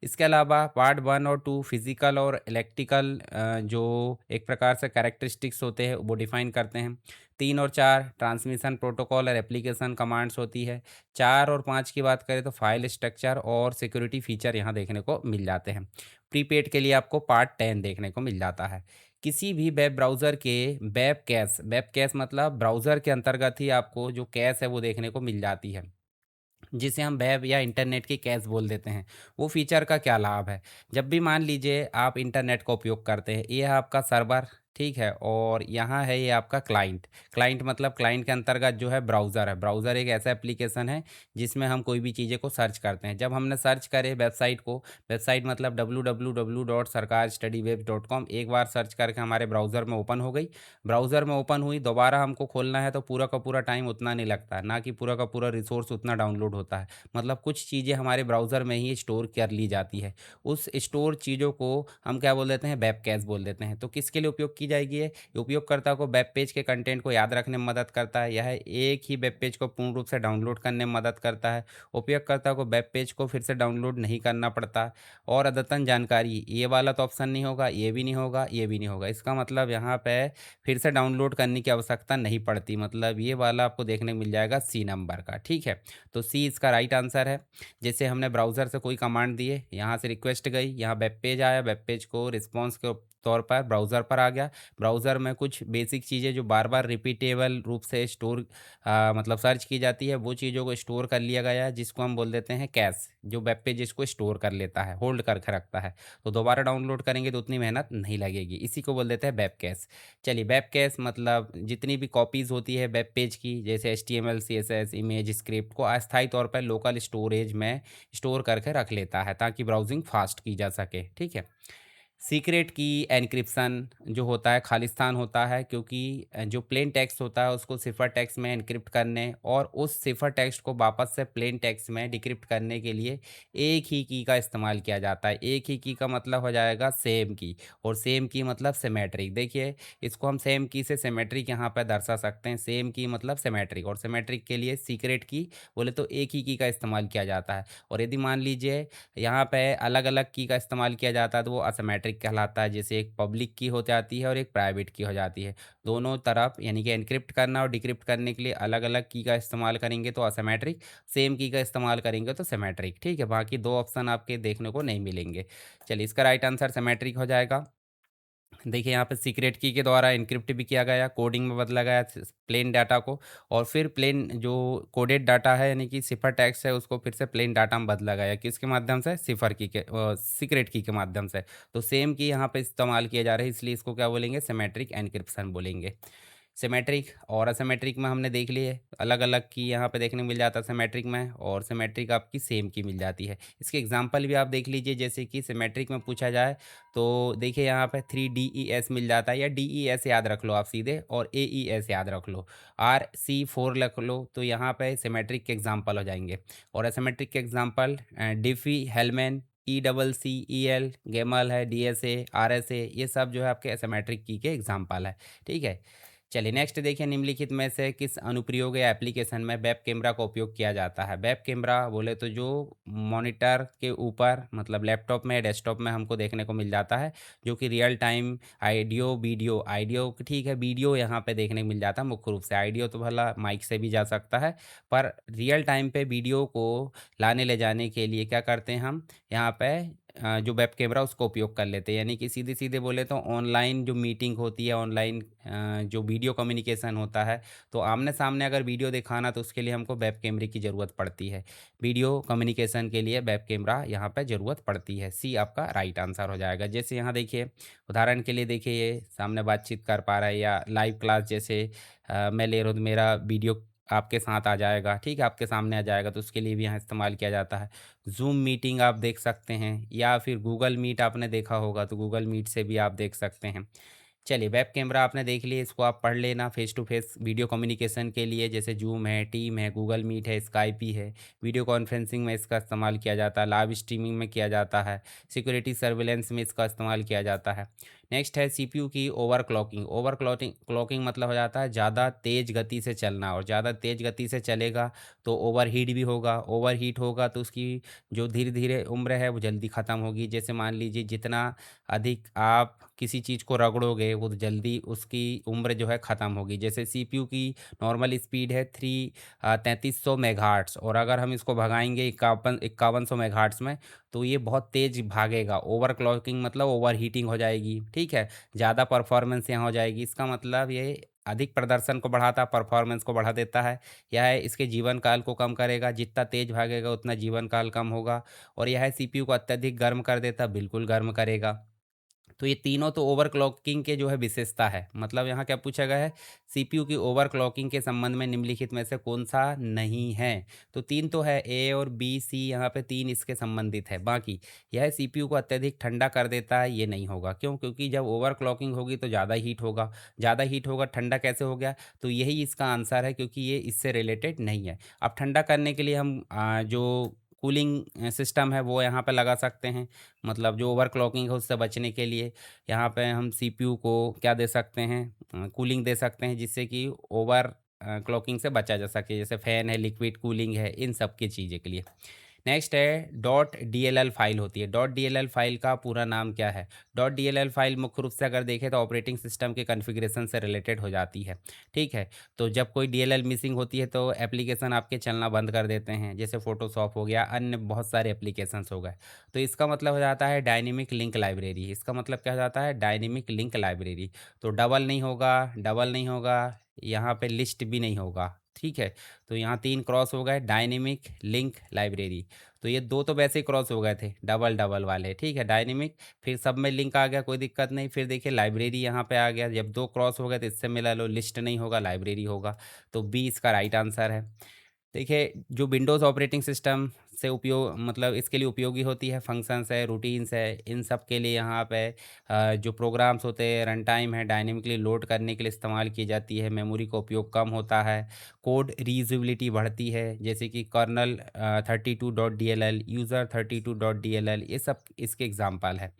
इसके अलावा पार्ट 1 और 2 फिजिकल और इलेक्ट्रिकल जो एक प्रकार से कैरेक्टरिस्टिक्स होते हैं वो डिफाइन करते हैं। 3 और 4 ट्रांसमिशन प्रोटोकॉल और एप्लीकेशन कमांड्स होती है। 4 और 5 की बात करें तो फाइल स्ट्रक्चर और सिक्योरिटी फीचर यहाँ देखने को मिल जाते हैं। प्रीपेड के लिए आपको पार्ट 10 देखने को मिल जाता है। किसी भी वेब ब्राउज़र के वेब कैश मतलब ब्राउज़र के अंतर्गत ही आपको जो कैश है वो देखने को मिल जाती है, जिसे हम वेब या इंटरनेट की कैश बोल देते हैं। वो फीचर का क्या लाभ है? जब भी मान लीजिए आप इंटरनेट का उपयोग करते हैं, ये है आपका सर्वर, ठीक है? और यहाँ है ये आपका क्लाइंट। क्लाइंट मतलब क्लाइंट के अंतर्गत जो है ब्राउज़र है। ब्राउज़र एक ऐसा एप्लीकेशन है जिसमें हम कोई भी चीज़ें को सर्च करते हैं। जब हमने सर्च करे वेबसाइट को, वेबसाइट मतलब www.sarkarstudywebs.com, एक बार सर्च करके हमारे ब्राउज़र में ओपन हो गई। ब्राउज़र में ओपन हुई, दोबारा हमको खोलना है तो पूरा का पूरा टाइम उतना नहीं लगता है, ना कि पूरा का पूरा रिसोर्स उतना डाउनलोड होता है। मतलब कुछ चीज़ें हमारे ब्राउज़र में ही स्टोर कर ली जाती है। उस स्टोर चीज़ों को हम क्या बोल देते हैं? वेब कैश बोल देते हैं। तो किसके लिए उपयोग की जाएगी ये? उपयोगकर्ता को वेब पेज के कंटेंट को याद रखने में मदद करता है। यह एक ही वेब पेज को पूर्ण रूप से डाउनलोड करने में मदद करता है। उपयोगकर्ता को वेब पेज को फिर से डाउनलोड नहीं करना पड़ता। और अद्यतन जानकारी, ये वाला तो ऑप्शन नहीं होगा, ये भी नहीं होगा, ये भी नहीं होगा। इसका मतलब यहाँ पे फिर से डाउनलोड करने की आवश्यकता नहीं पड़ती। मतलब ये वाला आपको देखने को मिल जाएगा सी नंबर का, ठीक है? तो सी इसका राइट आंसर है। जैसे हमने ब्राउज़र से कोई कमांड दिए, यहाँ से रिक्वेस्ट गई, यहाँ वेब पेज आया, वेब पेज को रिस्पॉन्स के तौर पर ब्राउज़र पर आ गया। ब्राउज़र में कुछ बेसिक चीज़ें जो बार बार रिपीटेबल रूप से स्टोर मतलब सर्च की जाती है, वो चीज़ों को स्टोर कर लिया गया है, जिसको हम बोल देते हैं कैश। जो वेब पेज इसको स्टोर कर लेता है, होल्ड करके रखता है। तो दोबारा डाउनलोड करेंगे तो उतनी मेहनत नहीं लगेगी। इसी को बोल देते हैं वेब कैश। चलिए, वेब कैश मतलब जितनी भी कॉपीज़ होती है वेब पेज की, जैसे एचटीएमएल, सीएसएस, इमेज, स्क्रिप्ट को अस्थायी तौर पर लोकल स्टोरेज में स्टोर करके रख लेता है ताकि ब्राउजिंग फास्ट की जा सके, ठीक है? सीक्रेट की एन्क्रिप्शन जो होता है खालिस्तान होता है, क्योंकि जो प्लेन टेक्स्ट होता है उसको सिफर टेक्स्ट में एन्क्रिप्ट करने और उस सिफर टेक्स्ट को वापस से प्लेन टेक्स्ट में डिक्रिप्ट करने के लिए एक ही की का इस्तेमाल किया जाता है। एक ही की का मतलब हो जाएगा सेम की, और सेम की मतलब सिमेट्रिक। देखिए, इसको हम सेम की से सिमेट्रिक यहाँ पर दर्शा सकते हैं। सेम की मतलब सिमेट्रिक, और सिमेट्रिक के लिए सीक्रेट की बोले तो एक ही की का इस्तेमाल किया जाता है। और यदि मान लीजिए यहाँ पे अलग-अलग की का इस्तेमाल किया जाता है तो वो असिमेट्रिक कहलाता है। जैसे एक पब्लिक की हो जाती है और एक प्राइवेट की हो जाती है। दोनों तरफ यानी कि एन्क्रिप्ट करना और डिक्रिप्ट करने के लिए अलग-अलग की का इस्तेमाल करेंगे तो असिमेट्रिक, सेम की का इस्तेमाल करेंगे तो सिमेट्रिक, ठीक है? बाकी 2 ऑप्शन आपके देखने को नहीं मिलेंगे। चलिए, इसका राइट आंसर सिमेट्रिक हो जाएगा। देखिए, यहाँ पे सीक्रेट की के द्वारा एन्क्रिप्ट भी किया गया, कोडिंग में बदला गया प्लेन डाटा को, और फिर प्लेन जो कोडेड डाटा है यानी कि सिफर टेक्स्ट है उसको फिर से प्लेन डाटा में बदला गया। किसके माध्यम से? सिफर की के सीक्रेट की के माध्यम से। तो सेम की यहाँ पे इस्तेमाल किया जा रहा है, इसलिए इसको क्या बोलेंगे? सिमेट्रिक एन्क्रिप्शन बोलेंगे। सिमेट्रिक और असिमेट्रिक में हमने देख लिए, अलग-अलग की यहाँ पे देखने को मिल जाता है सिमेट्रिक में, और सिमेट्रिक आपकी सेम की मिल जाती है। इसके एग्ज़ाम्पल भी आप देख लीजिए, जैसे कि सिमेट्रिक में पूछा जाए तो देखिए यहाँ पे 3DES मिल जाता है, या DES याद रख लो आप सीधे, और AES याद रख लो, RC4 रख लो, तो यहाँ पे सिमेट्रिक के एग्ज़ाम्पल हो जाएँगे। और असिमेट्रिक के एग्ज़ाम्पल डिफ़ी, हेलमैन, ECCEL, गेमल है, DSA, RSA, ये सब जो है आपके असिमेट्रिक की के एग्ज़ाम्पल है, ठीक है? चलिए, नेक्स्ट देखिए, निम्नलिखित में से किस अनुप्रयोग या एप्लीकेशन में वेब कैमरा का उपयोग किया जाता है? वेब कैमरा बोले तो जो मॉनिटर के ऊपर मतलब लैपटॉप में, डेस्कटॉप में हमको देखने को मिल जाता है, जो कि रियल टाइम ऑडियो ठीक है, वीडियो यहाँ पे देखने को मिल जाता है मुख्य रूप से। ऑडियो तो भला माइक से भी जा सकता है, पर रियल टाइम पे वीडियो को लाने ले जाने के लिए क्या करते हैं हम यहाँ पे जो वेब कैमरा उसका उपयोग कर लेते हैं। यानी कि सीधे-सीधे बोले तो ऑनलाइन जो मीटिंग होती है, ऑनलाइन जो वीडियो कम्युनिकेशन होता है, तो आमने-सामने अगर वीडियो दिखाना तो उसके लिए हमको वेब कैमरे की ज़रूरत पड़ती है। वीडियो कम्युनिकेशन के लिए वेब कैमरा यहाँ पे ज़रूरत पड़ती है। सी आपका राइट आंसर हो जाएगा। जैसे यहाँ देखिए, उदाहरण के लिए देखिए, ये सामने बातचीत कर पा रहा है, या लाइव क्लास जैसे मैं ले रहा हूँ तो मेरा वीडियो आपके साथ आ जाएगा, ठीक है? आपके सामने आ जाएगा, तो उसके लिए भी यहाँ इस्तेमाल किया जाता है। ज़ूम मीटिंग आप देख सकते हैं, या फिर गूगल मीट आपने देखा होगा तो गूगल मीट से भी आप देख सकते हैं। चलिए, वेब कैमरा आपने देख लिया, इसको आप पढ़ लेना face to face video communication के लिए, जैसे जूम है, टीम है, गूगल मीट है, स्काइपी है। वीडियो कॉन्फ्रेंसिंग में इसका इस्तेमाल किया जाता है, लाइव स्ट्रीमिंग में किया जाता है, सिक्योरिटी सर्विलेंस में इसका इस्तेमाल किया जाता है। नेक्स्ट है सीपीयू की ओवरक्लॉकिंग। ओवरक्लॉकिंग क्लॉकिंग मतलब हो जाता है ज़्यादा तेज़ गति से चलना, और ज़्यादा तेज़ गति से चलेगा तो ओवरहीट भी होगा। ओवरहीट होगा तो उसकी जो धीरे-धीरे उम्र है वो जल्दी ख़त्म होगी। जैसे मान लीजिए जितना अधिक आप किसी चीज़ को रगड़ोगे वो जल्दी उसकी उम्र जो है ख़त्म होगी। जैसे सीपीयू की नॉर्मल स्पीड है 3300 मेगाहर्ट्ज़, और अगर हम इसको भगाएँगे 5100 मेगाहर्ट्ज़ में, तो ये बहुत तेज़ भागेगा। ओवरक्लॉकिंग मतलब ओवरहीटिंग हो जाएगी, ठीक है? ज़्यादा परफ़ॉर्मेंस यहाँ हो जाएगी। इसका मतलब ये अधिक प्रदर्शन को बढ़ाता, परफ़ॉर्मेंस को बढ़ा देता है। यह है इसके जीवन काल को कम करेगा, जितना तेज़ भागेगा उतना जीवन काल कम होगा। और यह है सीपीयू को अत्यधिक गर्म कर देता, बिल्कुल गर्म करेगा। तो ये तीनों तो ओवरक्लॉकिंग के जो है विशेषता है। मतलब यहाँ क्या पूछा गया है, सीपीयू की ओवरक्लॉकिंग के संबंध में निम्नलिखित में से कौन-सा नहीं है? तो 3 तो है, ए और बी, सी, यहाँ पे 3 इसके संबंधित है। बाकी यह सीपीयू को अत्यधिक ठंडा कर देता है, ये नहीं होगा। क्यों? क्योंकि जब ओवरक्लॉकिंग होगी तो ज़्यादा हीट होगा। ज़्यादा हीट होगा, ठंडा कैसे हो गया? तो यही इसका आंसर है, क्योंकि ये इससे रिलेटेड नहीं है। अब ठंडा करने के लिए हम जो कूलिंग सिस्टम है वो यहाँ पे लगा सकते हैं। मतलब जो ओवरक्लॉकिंग है उससे बचने के लिए यहाँ पे हम सीपीयू को क्या दे सकते हैं, कूलिंग दे सकते हैं, जिससे कि ओवर क्लॉकिंग से बचा जा सके। जैसे फ़ैन है, लिक्विड कूलिंग है, इन सब की चीज़ें के लिए। नेक्स्ट है डॉट डीएलएल फाइल होती है। डॉट डीएलएल फाइल का पूरा नाम क्या है? डॉट डीएलएल फाइल मुख्य रूप से अगर देखें तो ऑपरेटिंग सिस्टम के कॉन्फ़िगरेशन से रिलेटेड हो जाती है, ठीक है? तो जब कोई डीएलएल मिसिंग होती है तो एप्लीकेशन आपके चलना बंद कर देते हैं, जैसे फ़ोटोशॉप हो गया, अन्य बहुत सारे एप्लीकेशंस हो गए। तो इसका मतलब हो जाता है डायनेमिक लिंक लाइब्रेरी। इसका मतलब क्या हो जाता है? Dynamic link library. तो डबल नहीं होगा, यहाँ पे लिस्ट भी नहीं होगा, ठीक है? तो यहाँ 3 क्रॉस हो गए, डायनेमिक लिंक लाइब्रेरी। तो ये 2 तो वैसे ही क्रॉस हो गए थे, डबल वाले, ठीक है? डायनेमिक, फिर सब में लिंक आ गया, कोई दिक्कत नहीं। फिर देखिए लाइब्रेरी यहाँ पे आ गया, जब 2 क्रॉस हो गए तो इससे मिला लो, लिस्ट नहीं होगा, लाइब्रेरी होगा। तो बी इसका राइट आंसर है। देखिए, जो विंडोज़ ऑपरेटिंग सिस्टम से उपयोग मतलब इसके लिए उपयोगी होती है, फंक्शंस है, रूटीन्स है, इन सब के लिए यहाँ पे जो प्रोग्राम्स होते हैं, रन टाइम है, डायनेमिकली लोड करने के लिए इस्तेमाल की जाती है, मेमोरी का उपयोग कम होता है, कोड रीयूज़ेबिलिटी बढ़ती है, जैसे कि kernel 32 dot DLL, user 32 dot DLL, ये सब इसके एग्ज़ाम्पल है।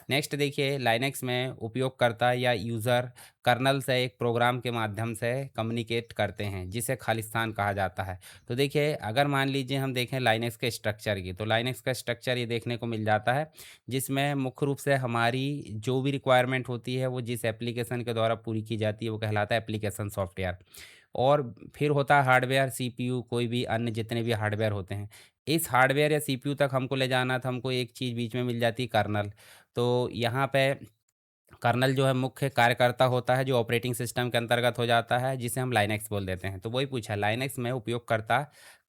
नेक्स्ट देखिए, लाइनक्स में उपयोगकर्ता या यूज़र कर्नल से एक प्रोग्राम के माध्यम से कम्युनिकेट करते हैं, जिसे खालिस्तान कहा जाता है। तो देखिए, अगर मान लीजिए हम देखें लाइनक्स के स्ट्रक्चर की, तो लाइनक्स का स्ट्रक्चर ये देखने को मिल जाता है, जिसमें मुख्य रूप से हमारी जो भी रिक्वायरमेंट होती है वो जिस एप्लीकेशन के द्वारा पूरी की जाती है वो कहलाता है एप्लीकेशन सॉफ्टवेयर। और फिर होता है हार्डवेयर, सीपीयू, कोई भी अन्य जितने भी हार्डवेयर होते हैं। इस हार्डवेयर या सीपीयू तक हमको ले जाना था, हमको एक चीज़ बीच में मिल जाती है, कर्नल। तो यहाँ पे कर्नल जो है मुख्य कार्यकर्ता होता है, जो ऑपरेटिंग सिस्टम के अंतर्गत हो जाता है, जिसे हम लाइनक्स बोल देते हैं। तो वही पूछा, लाइनक्स में उपयोगकर्ता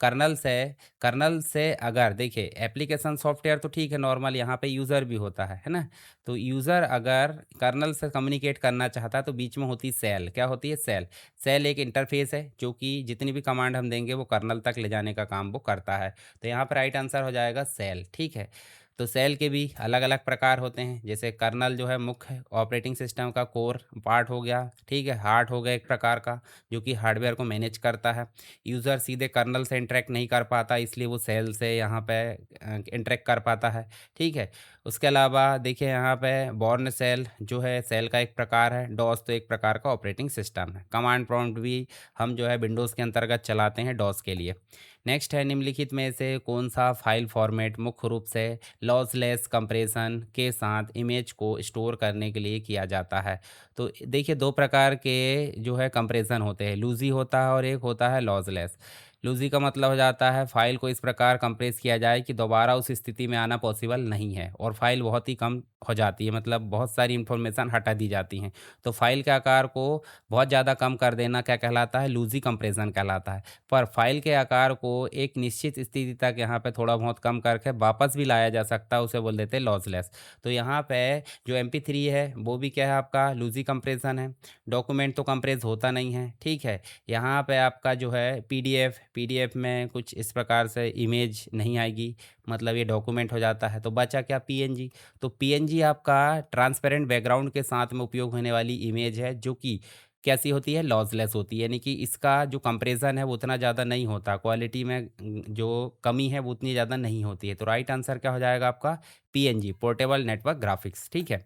कर्नल से कर्नल से अगर देखिए एप्लीकेशन सॉफ्टवेयर तो ठीक है नॉर्मल, यहाँ पे यूज़र भी होता है ना? तो यूज़र अगर कर्नल से कम्युनिकेट करना चाहता है तो बीच में होती है सेल। क्या होती है? सेल। सेल एक इंटरफ़ेस है जो कि जितनी भी कमांड हम देंगे वो कर्नल तक ले जाने का काम वो करता है। तो यहाँ पे राइट आंसर हो जाएगा सेल, ठीक है? तो सेल के भी अलग-अलग प्रकार होते हैं, जैसे कर्नल जो है मुख्य ऑपरेटिंग सिस्टम का कोर पार्ट हो गया, ठीक है? हार्ट हो गया एक प्रकार का, जो कि हार्डवेयर को मैनेज करता है। यूज़र सीधे कर्नल से इंटरैक्ट नहीं कर पाता, इसलिए वो सेल से यहाँ पे इंटरैक्ट कर पाता है, ठीक है? उसके अलावा देखिए यहाँ पे बॉर्न सेल जो है सेल का एक प्रकार है, डॉस तो एक प्रकार का ऑपरेटिंग सिस्टम है। कमांड प्रॉम्प्ट भी हम जो है विंडोज़ के अंतर्गत चलाते हैं डॉस के लिए। नेक्स्ट है, निम्नलिखित में से कौन-सा फ़ाइल फ़ॉर्मेट मुख्य रूप से लॉसलेस कंप्रेशन के साथ इमेज को स्टोर करने के लिए किया जाता है? तो देखिए 2 प्रकार के जो है कंप्रेशन होते हैं, लूज़ी होता है और एक होता है लॉसलेस। लूज़ी का मतलब हो जाता है फ़ाइल को इस प्रकार कंप्रेस किया जाए कि दोबारा उस स्थिति में आना पॉसिबल नहीं है, और फ़ाइल बहुत ही कम हो जाती है, मतलब बहुत सारी इन्फॉर्मेशन हटा दी जाती हैं। तो फ़ाइल के आकार को बहुत ज़्यादा कम कर देना क्या कहलाता है? लूज़ी कंप्रेशन कहलाता है। पर फ़ाइल के आकार को एक निश्चित स्थिति तक यहाँ पे थोड़ा बहुत कम करके वापस भी लाया जा सकता है, उसे बोल देते हैं लॉसलेस। तो यहाँ पे जो MP3 है वो भी क्या है आपका? लूज़ी कंप्रेशन है। डॉक्यूमेंट तो कंप्रेस होता नहीं है, ठीक है? यहाँ पे आपका जो है पीडीएफ में कुछ इस प्रकार से इमेज नहीं आएगी, मतलब ये डॉक्यूमेंट हो जाता है। तो बचा क्या? पीएनजी। तो पीएनजी आपका ट्रांसपेरेंट बैकग्राउंड के साथ में उपयोग होने वाली इमेज है, जो कि कैसी होती है? लॉसलेस होती है, यानी कि इसका जो कंप्रेशन है वो उतना ज़्यादा नहीं होता, क्वालिटी में जो कमी है वो उतनी ज़्यादा नहीं होती है। तो राइट आंसर क्या हो जाएगा आपका? पीएनजी, पोर्टेबल नेटवर्क ग्राफिक्स, ठीक है?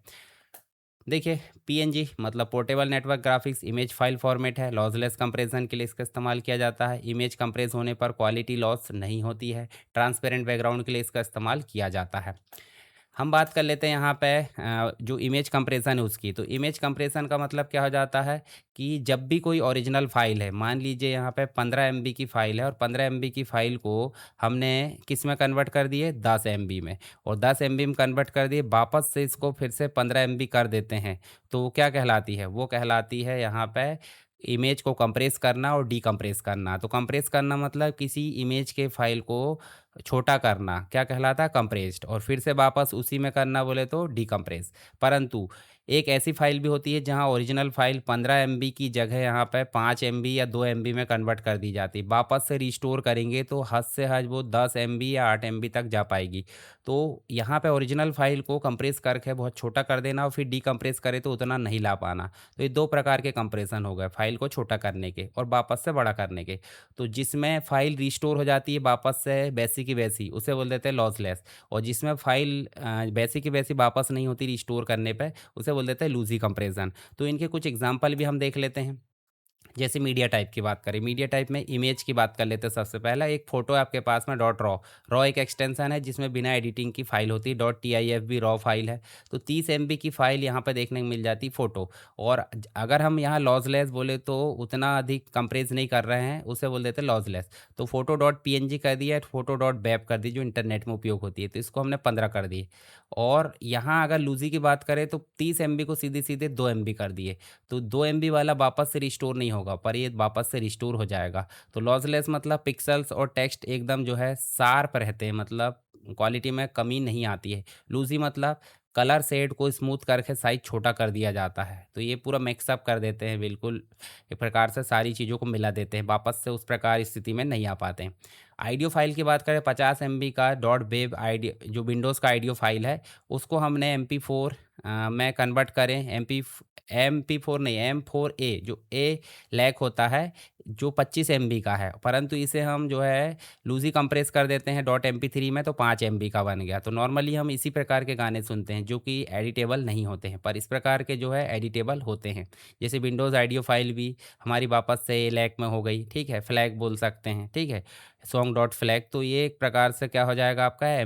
देखिए, पीएनजी मतलब portable network graphics image file format है, लॉसलेस कंप्रेशन के लिए इसका इस्तेमाल किया जाता है। इमेज कंप्रेस होने पर क्वालिटी लॉस नहीं होती है। ट्रांसपेरेंट बैकग्राउंड के लिए इसका इस्तेमाल किया जाता है। हम बात कर लेते हैं यहाँ पे जो इमेज कंप्रेशन है उसकी। तो इमेज कंप्रेशन का मतलब क्या हो जाता है कि जब भी कोई ओरिजिनल फ़ाइल है, मान लीजिए यहाँ पे 15 एमबी की फ़ाइल है और 15 एमबी की फ़ाइल को हमने किस में कन्वर्ट कर दिए, 10 एमबी में, और 10 एमबी में कन्वर्ट कर दिए, वापस से इसको फिर से 15 एमबी कर देते हैं, तो वो क्या कहलाती है? वो कहलाती है यहाँ पे इमेज को कंप्रेस करना और डीकंप्रेस करना। तो कंप्रेस करना मतलब किसी इमेज के फ़ाइल को छोटा करना, क्या कहलाता है? कंप्रेस्ड। और फिर से वापस उसी में करना बोले तो डीकंप्रेस। परंतु एक ऐसी फ़ाइल भी होती है जहाँ ओरिजिनल फ़ाइल 15 एमबी की जगह यहाँ पे 5 एमबी या 2 एमबी में कन्वर्ट कर दी जाती है। वापस से रिस्टोर करेंगे तो हद से हद वो 10 एमबी या 8 एमबी तक जा पाएगी। तो यहाँ पे ओरिजिनल फ़ाइल को कंप्रेस करके बहुत छोटा कर देना और फिर डीकंप्रेस करें तो उतना नहीं ला पाना। तो ये 2 प्रकार के कंप्रेशन हो गए, फ़ाइल को छोटा करने के और वापस से बड़ा करने के। तो जिसमें फ़ाइल रिस्टोर हो जाती है वापस से वैसी की वैसी, उसे बोल देते हैं लॉसलेस। और जिसमें फ़ाइल वैसी की वैसी वापस नहीं होती रिस्टोर करने पे, उसे बोल देते हैं लूज़ी कंप्रेशन। तो इनके कुछ एग्ज़ाम्पल भी हम देख लेते हैं। जैसे मीडिया टाइप की बात करें, मीडिया टाइप में इमेज की बात कर लेते हैं। सबसे पहला एक फ़ोटो है आपके पास में डॉट रॉ। रॉ एक एक्सटेंशन है जिसमें बिना एडिटिंग की फ़ाइल होती है। डॉट टीआईएफ भी रॉ फाइल है। तो 30 एमबी की फ़ाइल यहाँ पे देखने को मिल जाती फ़ोटो। और अगर हम यहाँ लॉसलेस बोले तो उतना अधिक कंप्रेस नहीं कर रहे हैं, उसे बोल देते हैं लॉसलेस। तो फ़ोटो डॉट पीएनजी कर दिया, फ़ोटो डॉट बैप कर दी जो इंटरनेट में उपयोग होती है, तो इसको हमने 15 कर दिए। और यहाँ अगर लूज़ी की बात करें तो 30 एमबी को सीधे सीधे 2 एमबी कर दिए। तो 2 एमबी वाला वापस से रिस्टोर नहीं होगा, पर ये वापस से रिस्टोर हो जाएगा। तो लॉसलेस मतलब पिक्सेल्स और टेक्स्ट एकदम जो है शार्प रहते हैं, मतलब क्वालिटी में कमी नहीं आती है। लूज़ी मतलब कलर शेड को स्मूथ करके साइज़ छोटा कर दिया जाता है। तो ये पूरा मिक्सअप कर देते हैं, बिल्कुल एक प्रकार से सारी चीज़ों को मिला देते हैं, वापस से उस प्रकार स्थिति में नहीं आ पाते हैं। आइडियो फाइल की बात करें, 50 एमबी का डॉट वेब आइडियो जो विंडोज़ का आइडियो फाइल है, उसको हमने MP4 में कन्वर्ट करें। MP4 नहीं, M4A जो ए लैक होता है, जो 25 एमबी का है, परंतु इसे हम जो है लूज़ी कंप्रेस कर देते हैं डॉट MP3 में, तो 5 एमबी का बन गया। तो नॉर्मली हम इसी प्रकार के गाने सुनते हैं जो कि एडिटेबल नहीं होते हैं, पर इस प्रकार के जो है एडिटेबल होते हैं। जैसे विंडोज़ ऑडियो फाइल भी हमारी वापस से ए लैक में हो गई, ठीक है, फ्लैग बोल सकते हैं, ठीक है, सॉन्ग डॉट फ्लैग। तो ये एक प्रकार से क्या हो जाएगा आपका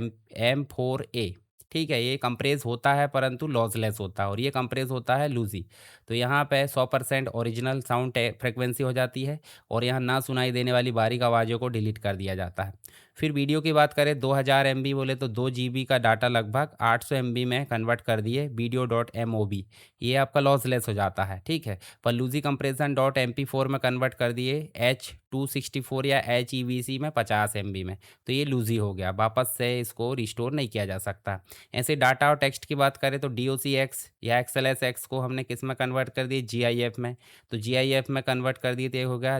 M4A, ठीक है। ये कंप्रेस होता है परंतु लॉसलेस होता है, और ये कंप्रेस होता है लूज़ी। तो यहाँ पे 100% ओरिजिनल साउंड फ्रिक्वेंसी हो जाती है, और यहाँ ना सुनाई देने वाली बारीक आवाज़ों को डिलीट कर दिया जाता है। फिर वीडियो की बात करें, 2000 एमबी बोले तो 2 जीबी का डाटा लगभग 800 एमबी में कन्वर्ट कर दिए वीडियो डॉट MOB, ये आपका लॉसलेस हो जाता है, ठीक है। पर लूज़ी कंप्रेशन डॉट MP4 में कन्वर्ट कर दिए H264 या HEVC में 50 एमबी में, तो ये लूज़ी हो गया, वापस से इसको रिस्टोर नहीं किया जा सकता। ऐसे डाटा और टेक्स्ट की बात करें तो DOCX या XLSX को हमने किस में कन्वर्ट कर दिए, GIF में। तो GIF में कन्वर्ट कर दिए तो ये हो गया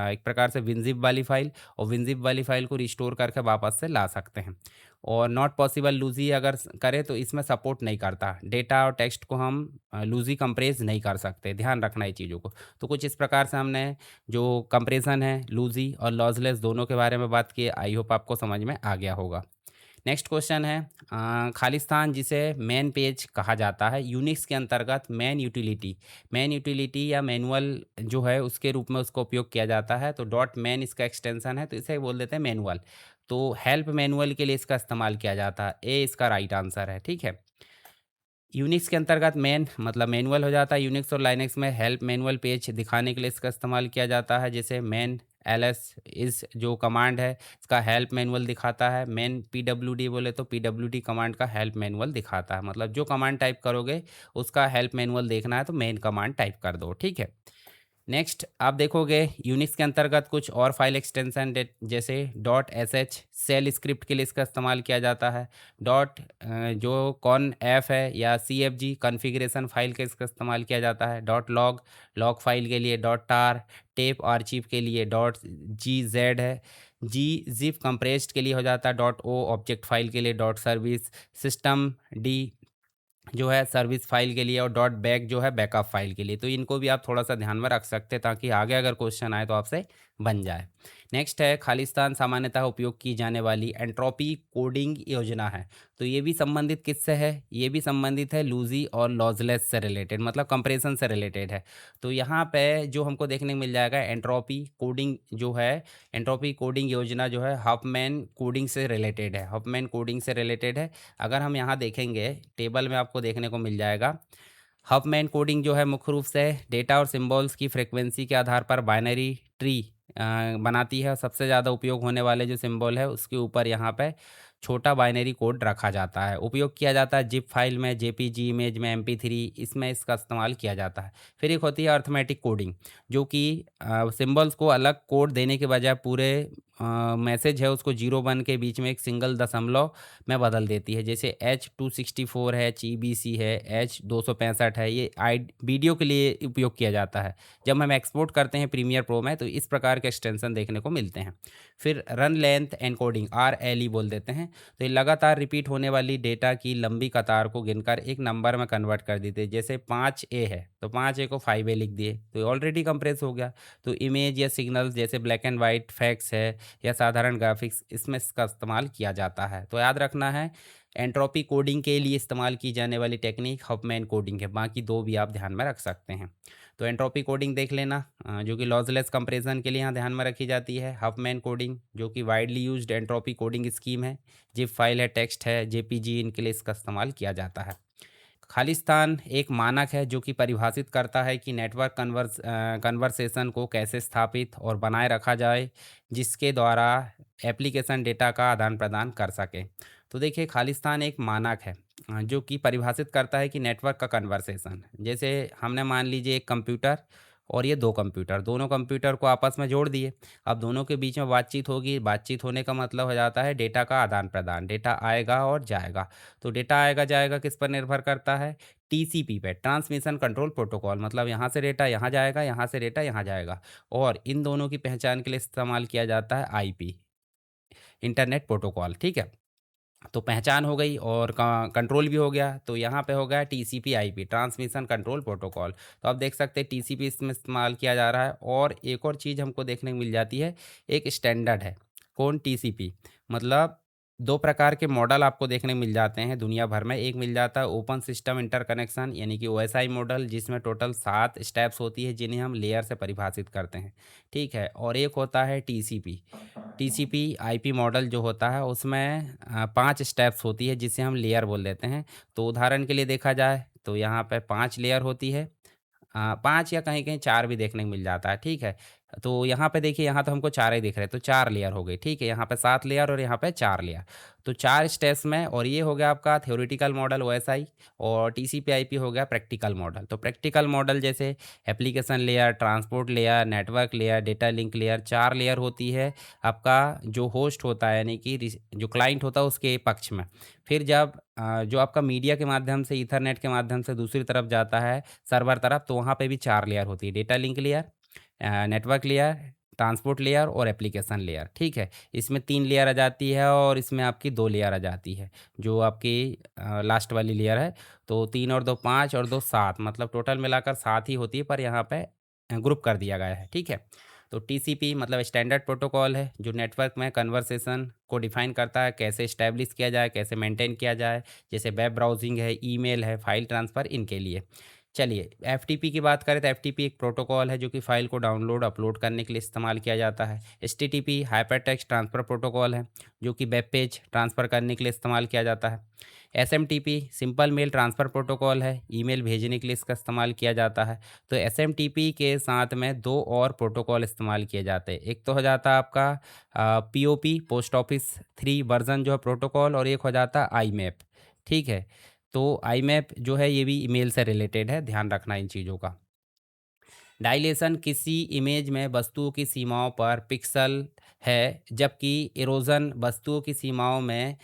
एक प्रकार से विनजिप वाली फाइल, और विनजिप वाली फाइल को रिस्टोर करके वापस से ला सकते हैं। और नॉट पॉसिबल लूज़ी अगर करें तो इसमें सपोर्ट नहीं करता, डेटा और टेक्स्ट को हम लूज़ी कंप्रेस नहीं कर सकते, ध्यान रखना है चीज़ों को। तो कुछ इस प्रकार से हमने जो कंप्रेशन है लूज़ी और लॉसलेस दोनों के बारे में बात की। आई होप आपको समझ में आ गया होगा। नेक्स्ट क्वेश्चन है, खालिस्तान जिसे मेन पेज कहा जाता है, यूनिक्स के अंतर्गत मेन यूटिलिटी या मैनुअल जो है उसके रूप में उसका उपयोग किया जाता है। तो डॉट मैन इसका एक्सटेंशन है, तो इसे बोल देते हैं मैनुअल। तो हेल्प मैनुअल के लिए इसका इस्तेमाल किया जाता है, ए इसका राइट आंसर है, ठीक है। यूनिक्स के अंतर्गत मेन मतलब मैनुअल हो जाता है। यूनिक्स और लाइनक्स में हेल्प मैनुअल पेज दिखाने के लिए इसका इस्तेमाल किया जाता है। जैसे मैन एलएस इस जो कमांड है इसका हेल्प मैनुअल दिखाता है। मैन PWD बोले तो PWD कमांड का हेल्प मैनुअल दिखाता है, मतलब जो कमांड टाइप करोगे उसका हेल्प मैनुअल देखना है तो मैन कमांड टाइप कर दो, ठीक है। नेक्स्ट आप देखोगे यूनिक्स के अंतर्गत कुछ और फाइल एक्सटेंशन जैसे डॉट sh सेल स्क्रिप्ट के लिए इसका इस्तेमाल किया जाता है। डॉट जो कॉन एफ है या CFG कॉन्फ़िगरेशन फाइल का इसका इस्तेमाल किया जाता है। डॉट लॉग लॉग फाइल के लिए। डॉट टार टेप आर्चिव के लिए। डॉट GZ है जी जिप कंप्रेस्ड के लिए हो जाता है। डॉट ओ ऑब्जेक्ट फाइल के लिए। डॉट सर्विस सिस्टम डी जो है सर्विस फाइल के लिए, और डॉट बैक जो है बैकअप फाइल के लिए। तो इनको भी आप थोड़ा सा ध्यान में रख सकते हैं ताकि आगे अगर क्वेश्चन आए तो आपसे बन जाए। नेक्स्ट है खालिस्तान सामान्यतः उपयोग की जाने वाली एंट्रोपी कोडिंग योजना है। तो ये भी संबंधित किससे है? ये भी संबंधित है लूज़ी और लॉसलेस से रिलेटेड, मतलब कंप्रेशन से रिलेटेड है। तो यहाँ पे जो हमको देखने को मिल जाएगा एंट्रोपी कोडिंग जो है, एंट्रोपी कोडिंग योजना जो है हफमैन कोडिंग से रिलेटेड है, हफमैन कोडिंग से रिलेटेड है। अगर हम यहाँ देखेंगे टेबल में आपको देखने को मिल जाएगा, हफमैन कोडिंग जो है मुख्य रूप से डेटा और सिंबल्स की फ्रीक्वेंसी के आधार पर बाइनरी ट्री बनाती है। सबसे ज़्यादा उपयोग होने वाले जो सिंबल है उसके ऊपर यहाँ पे छोटा बाइनरी कोड रखा जाता है, उपयोग किया जाता है जिप फाइल में, जेपीजी इमेज में, MP3, इसमें इसका इस्तेमाल किया जाता है। फिर एक होती है अर्थमेटिक कोडिंग, जो कि सिंबल्स को अलग कोड देने के बजाय पूरे मैसेज है उसको 0 1 के बीच में एक सिंगल दशमलव में बदल देती है। जैसे H264 है, HEBC है, H265 है, ये आई वीडियो के लिए उपयोग किया जाता है। जब हम एक्सपोर्ट करते हैं प्रीमियर प्रो में तो इस प्रकार के एक्सटेंशन देखने को मिलते हैं। फिर रन लेंथ एनकोडिंग, RLE बोल देते हैं। तो ये लगातार रिपीट होने वाली डेटा की लंबी कतार को गिनकर एक नंबर में कन्वर्ट कर देते हैं। जैसे 5A है तो 5A को 5A लिख दिए तो ऑलरेडी कंप्रेस हो गया। तो इमेज या सिग्नल्स जैसे ब्लैक एंड वाइट फैक्ट्स है या साधारण ग्राफिक्स, इसमें इसका इस्तेमाल किया जाता है। तो याद रखना है एंट्रोपी कोडिंग के लिए इस्तेमाल की जाने वाली टेक्निक हफमैन कोडिंग है, बाकी दो भी आप ध्यान में रख सकते हैं। तो एंट्रोपी कोडिंग देख लेना, जो कि लॉसलेस कंप्रेशन के लिए यहाँ ध्यान में रखी जाती है। हफमैन कोडिंग जो कि widely used entropy coding scheme है, जिप फाइल है, टेक्स्ट है, जेपीजी, इनके लिए इसका इस्तेमाल किया जाता है। खालिस्तान एक मानक है जो कि परिभाषित करता है कि नेटवर्क कन्वर्सेशन को कैसे स्थापित और बनाए रखा जाए जिसके द्वारा एप्लीकेशन डेटा का आदान प्रदान कर सके। तो देखिए खालिस्तान एक मानक है जो कि परिभाषित करता है कि नेटवर्क का कन्वर्सेशन, जैसे हमने मान लीजिए एक कंप्यूटर और ये दो कंप्यूटर, दोनों कंप्यूटर को आपस में जोड़ दिए। अब दोनों के बीच में बातचीत होगी, बातचीत होने का मतलब हो जाता है डेटा का आदान प्रदान, डेटा आएगा और जाएगा। तो डेटा आएगा जाएगा किस पर निर्भर करता है? TCP पे, ट्रांसमिशन कंट्रोल प्रोटोकॉल, मतलब यहाँ से डेटा यहाँ जाएगा, यहाँ से डेटा यहाँ जाएगा। और इन दोनों की पहचान के लिए इस्तेमाल किया जाता है IP, इंटरनेट प्रोटोकॉल, ठीक है। तो पहचान हो गई और कंट्रोल भी हो गया, तो यहाँ पे हो गया TCP/IP, ट्रांसमिशन कंट्रोल प्रोटोकॉल। तो आप देख सकते हैं TCP इसमें इस्तेमाल किया जा रहा है। और एक और चीज़ हमको देखने को मिल जाती है, एक स्टैंडर्ड है, कौन? TCP। मतलब दो प्रकार के मॉडल आपको देखने को मिल जाते हैं दुनिया भर में। एक मिल जाता है ओपन सिस्टम इंटरकनेक्शन यानी कि OSI मॉडल, जिसमें टोटल 7 स्टेप्स होती है जिन्हें हम लेयर से परिभाषित करते हैं, ठीक है। और एक होता है TCP/IP मॉडल जो होता है उसमें 5 स्टेप्स होती है जिसे हम लेयर बोल देते हैं। तो उदाहरण के लिए देखा जाए तो यहाँ पे 5 लेयर होती है, 5 या कहीं-कहीं 4 भी देखने को मिल जाता है, ठीक है। तो यहाँ पे देखिए, यहाँ तो हमको 4 ही दिख रहे हैं, तो 4 लेयर हो गई, ठीक है। यहाँ पे 7 लेयर और यहाँ पे 4 लेयर, तो 4 स्टेप्स में। और ये हो गया आपका थ्योरेटिकल मॉडल OSI, और TCP/IP हो गया प्रैक्टिकल मॉडल। तो प्रैक्टिकल मॉडल जैसे application layer, transport layer, network layer, data link layer, 4 layer होती है आपका जो होस्ट होता है यानी कि जो क्लाइंट होता है उसके पक्ष में। फिर जब जो आपका मीडिया के माध्यम से, ईथरनेट के माध्यम से दूसरी तरफ जाता है सर्वर तरफ, तो वहाँ पे भी 4 लेयर होती है, data link layer, network layer, transport layer और एप्लीकेशन लेयर, ठीक है। इसमें 3 लेयर आ जाती है और इसमें आपकी 2 लेयर आ जाती है, जो आपकी लास्ट वाली लेयर है। तो 3 और 2 5 और 2 7, मतलब टोटल मिलाकर 7 ही होती है, पर यहाँ पे ग्रुप कर दिया गया है, ठीक है। तो TCP मतलब स्टैंडर्ड प्रोटोकॉल है जो नेटवर्क में कन्वर्सेशन को डिफाइन करता है, कैसे इस्टेब्लिश किया जाए, कैसे मेंटेन किया जाए, जैसे वेब ब्राउजिंग है, ईमेल है, फाइल ट्रांसफ़र, इनके लिए। चलिए FTP की बात करें तो FTP एक प्रोटोकॉल है जो कि फ़ाइल को डाउनलोड अपलोड करने के लिए इस्तेमाल किया जाता है। HTTP हाइपरटेक्स्ट ट्रांसफ़र प्रोटोकॉल है जो कि वेब पेज ट्रांसफ़र करने के लिए इस्तेमाल किया जाता है। SMTP simple mail transfer protocol है, ईमेल भेजने के लिए इसका इस्तेमाल किया जाता है। तो SMTP के साथ में 2 और प्रोटोकॉल इस्तेमाल किए जाते हैं। एक तो हो जाता है आपका POP, पोस्ट ऑफिस 3 वर्ज़न जो है प्रोटोकॉल, और एक हो जाता है IMAP, ठीक है। तो IMAP जो है ये भी ईमेल से रिलेटेड है, ध्यान रखना इन चीज़ों का। डायलेशन किसी इमेज में वस्तुओं की सीमाओं पर पिक्सल है, जबकि इरोज़न वस्तुओं की सीमाओं में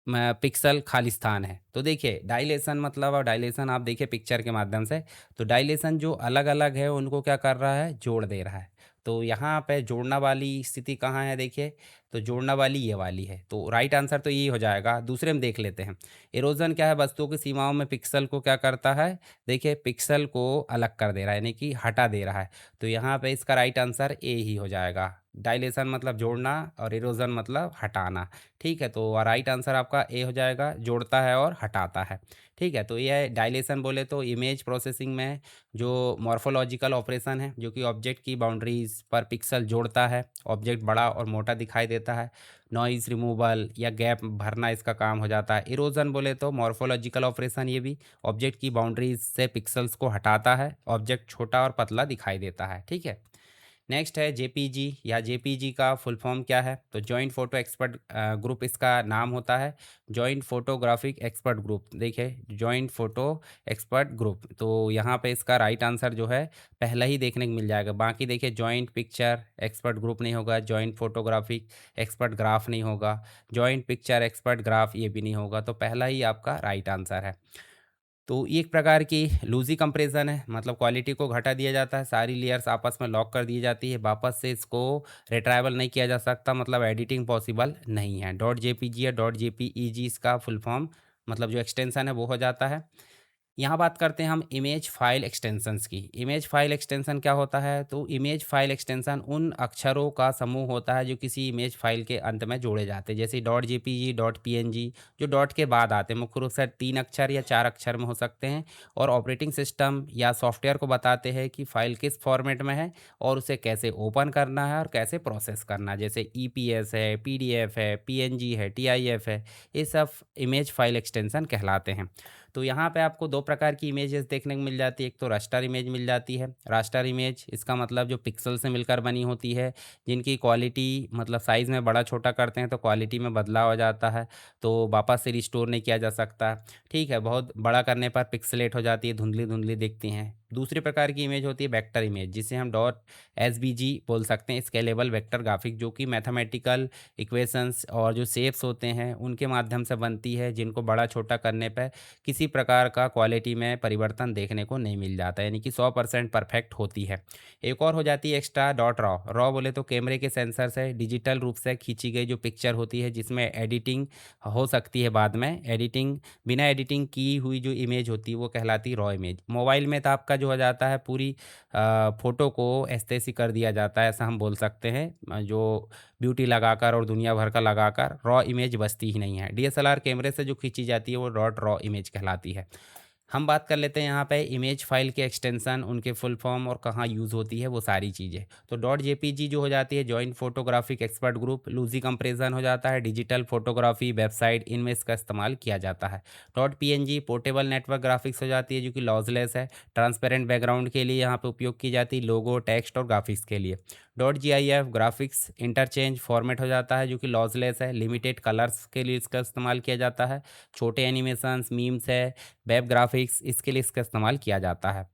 पिक्सल खाली स्थान है। तो देखिए डायलेशन मतलब, और डायलेशन आप देखिए पिक्चर के माध्यम से, तो डायलेशन जो अलग अलग है उनको क्या कर रहा है? जोड़ दे रहा है। तो यहाँ पे जोड़ना वाली स्थिति कहाँ है देखिए, तो जोड़ना वाली ये वाली है, तो राइट आंसर तो यही हो जाएगा। दूसरे में देख लेते हैं, इरोजन क्या है, वस्तुओं की सीमाओं में पिक्सल को क्या करता है, देखिए पिक्सल को अलग कर दे रहा है, यानी कि हटा दे रहा है। तो यहाँ पे इसका राइट आंसर ए ही हो जाएगा। डायलेशन मतलब जोड़ना और इरोजन मतलब हटाना। ठीक है, तो राइट आंसर आपका ए हो जाएगा, जोड़ता है और हटाता है। ठीक है, तो यह डायलेशन बोले तो इमेज प्रोसेसिंग में जो मॉर्फोलॉजिकल ऑपरेशन है, जो कि ऑब्जेक्ट की बाउंड्रीज पर पिक्सल जोड़ता है, ऑब्जेक्ट बड़ा और मोटा दिखाई देता है। नॉइज़ रिमूवल या गैप भरना इसका काम हो जाता है। इरोजन बोले तो मॉर्फोलॉजिकल ऑपरेशन, ये भी ऑब्जेक्ट की बाउंड्रीज से पिक्सल्स को हटाता है, ऑब्जेक्ट छोटा और पतला दिखाई देता है। ठीक है, नेक्स्ट है जेपीजी या जेपीजी का फुल फॉर्म क्या है, तो जॉइंट फोटो एक्सपर्ट ग्रुप इसका नाम होता है। जॉइंट फोटोग्राफिक एक्सपर्ट ग्रुप, देखिए जॉइंट फोटो एक्सपर्ट ग्रुप, तो यहाँ पे इसका राइट आंसर जो है पहला ही देखने को मिल जाएगा। बाकी देखिए जॉइंट पिक्चर एक्सपर्ट ग्रुप नहीं होगा, जॉइंट फोटोग्राफिक एक्सपर्ट ग्राफ नहीं होगा, जॉइंट पिक्चर एक्सपर्ट ग्राफ ये भी नहीं होगा, तो पहला ही आपका राइट आंसर है। तो ये एक प्रकार की लूज़ी कंप्रेशन है, मतलब क्वालिटी को घटा दिया जाता है, सारी लेयर्स आपस में लॉक कर दी जाती है, वापस से इसको रिट्राइवल नहीं किया जा सकता, मतलब एडिटिंग पॉसिबल नहीं है। डॉट जेपीजी या डॉट जेपीईजी इसका फुल फॉर्म, मतलब जो एक्सटेंशन है वो हो जाता है। यहाँ बात करते हैं हम इमेज फाइल एक्सटेंशंस की। इमेज फाइल एक्सटेंशन क्या होता है, तो इमेज फाइल एक्सटेंशन उन अक्षरों का समूह होता है जो किसी इमेज फाइल के अंत में जोड़े जाते हैं, जैसे डॉट जेपीजी, डॉट पीएनजी, जो डॉट के बाद आते हैं, मुख्य रूप से 3 अक्षर या 4 अक्षर में हो सकते हैं, और ऑपरेटिंग सिस्टम या सॉफ्टवेयर को बताते हैं कि फाइल किस फॉर्मेट में है और उसे कैसे ओपन करना है और कैसे प्रोसेस करना है, जैसे ईपीएस है, पीडीएफ है, पीएनजी है, टीआईएफ है, ये सब इमेज फाइल एक्सटेंशन कहलाते हैं। तो यहाँ पे आपको 2 प्रकार की इमेजेस देखने को मिल जाती है। एक तो रास्टर इमेज मिल जाती है। रास्टर इमेज इसका मतलब जो पिक्सल से मिलकर बनी होती है, जिनकी क्वालिटी मतलब साइज़ में बड़ा छोटा करते हैं तो क्वालिटी में बदलाव हो जाता है, तो वापस से रिस्टोर नहीं किया जा सकता। ठीक है, बहुत बड़ा करने पर पिक्सेलेट हो जाती है, धुंधली-धुंधली दिखती हैं। दूसरी प्रकार की इमेज होती है वेक्टर इमेज, जिसे हम डॉट एसवीजी बोल सकते हैं, स्केलेबल वेक्टर ग्राफिक, जो कि मैथमेटिकल इक्वेशंस और जो शेप्स होते हैं उनके माध्यम से बनती है, जिनको बड़ा छोटा करने पे किसी प्रकार का क्वालिटी में परिवर्तन देखने को नहीं मिल जाता, यानी कि 100% परफेक्ट होती है। एक और हो जाती है एक्स्ट्रा डॉट रॉ। रॉ बोले तो कैमरे के सेंसर से डिजिटल रूप से खींची गई जो पिक्चर होती है, जिसमें एडिटिंग हो सकती है बाद में, एडिटिंग बिना एडिटिंग की हुई जो इमेज होती है वो कहलाती रॉ इमेज। मोबाइल में तो आपका जो हो जाता है पूरी फ़ोटो को एस्थेसी कर दिया जाता है, ऐसा हम बोल सकते हैं, जो ब्यूटी लगाकर और दुनिया भर का लगाकर रॉ इमेज बचती ही नहीं है। डीएसएलआर कैमरे से जो खींची जाती है वो डॉट रॉ इमेज कहलाती है। हम बात कर लेते हैं यहाँ पे इमेज फाइल के एक्सटेंशन, उनके फुल फॉर्म और कहाँ यूज़ होती है वो सारी चीज़ें। तो डॉट जेपीजी जो हो जाती है joint photographic expert group, lossy compression हो जाता है, डिजिटल फोटोग्राफी वेबसाइट, इनमें इसका इस्तेमाल किया जाता है। Dot PNG portable network graphics हो जाती है, जो कि लॉसलेस है, ट्रांसपेरेंट बैकग्राउंड के लिए यहाँ पे उपयोग की जाती है, लोगो टेक्स्ट और ग्राफिक्स के लिए। Dot GIF graphics interchange format हो जाता है, जो कि लॉसलेस है, लिमिटेड कलर्स के लिए इसका इस्तेमाल किया जाता है, छोटे एनिमेशंस मीम्स है, वेब ग्राफिक्स, इसके लिए इसका इस्तेमाल किया जाता है।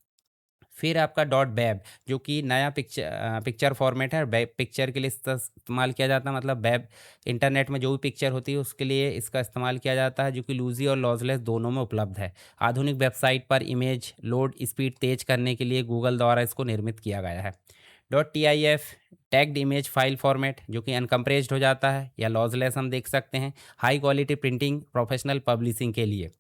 फिर आपका डॉट वेब, जो कि नया पिक्चर फॉर्मेट है, वेब पिक्चर के लिए इसका इस्तेमाल किया जाता है, मतलब वेब इंटरनेट में जो भी पिक्चर होती है उसके लिए इसका इस्तेमाल किया जाता है, जो कि लूजी और लॉसलेस दोनों में उपलब्ध है। आधुनिक वेबसाइट पर इमेज लोड स्पीड तेज करने के लिए गूगल द्वारा इसको निर्मित किया गया है। Dot T I F tagged image file format, जो कि अनकम्प्रेस्ड हो जाता है या लॉसलेस हम देख सकते हैं, high quality printing professional publishing के लिए।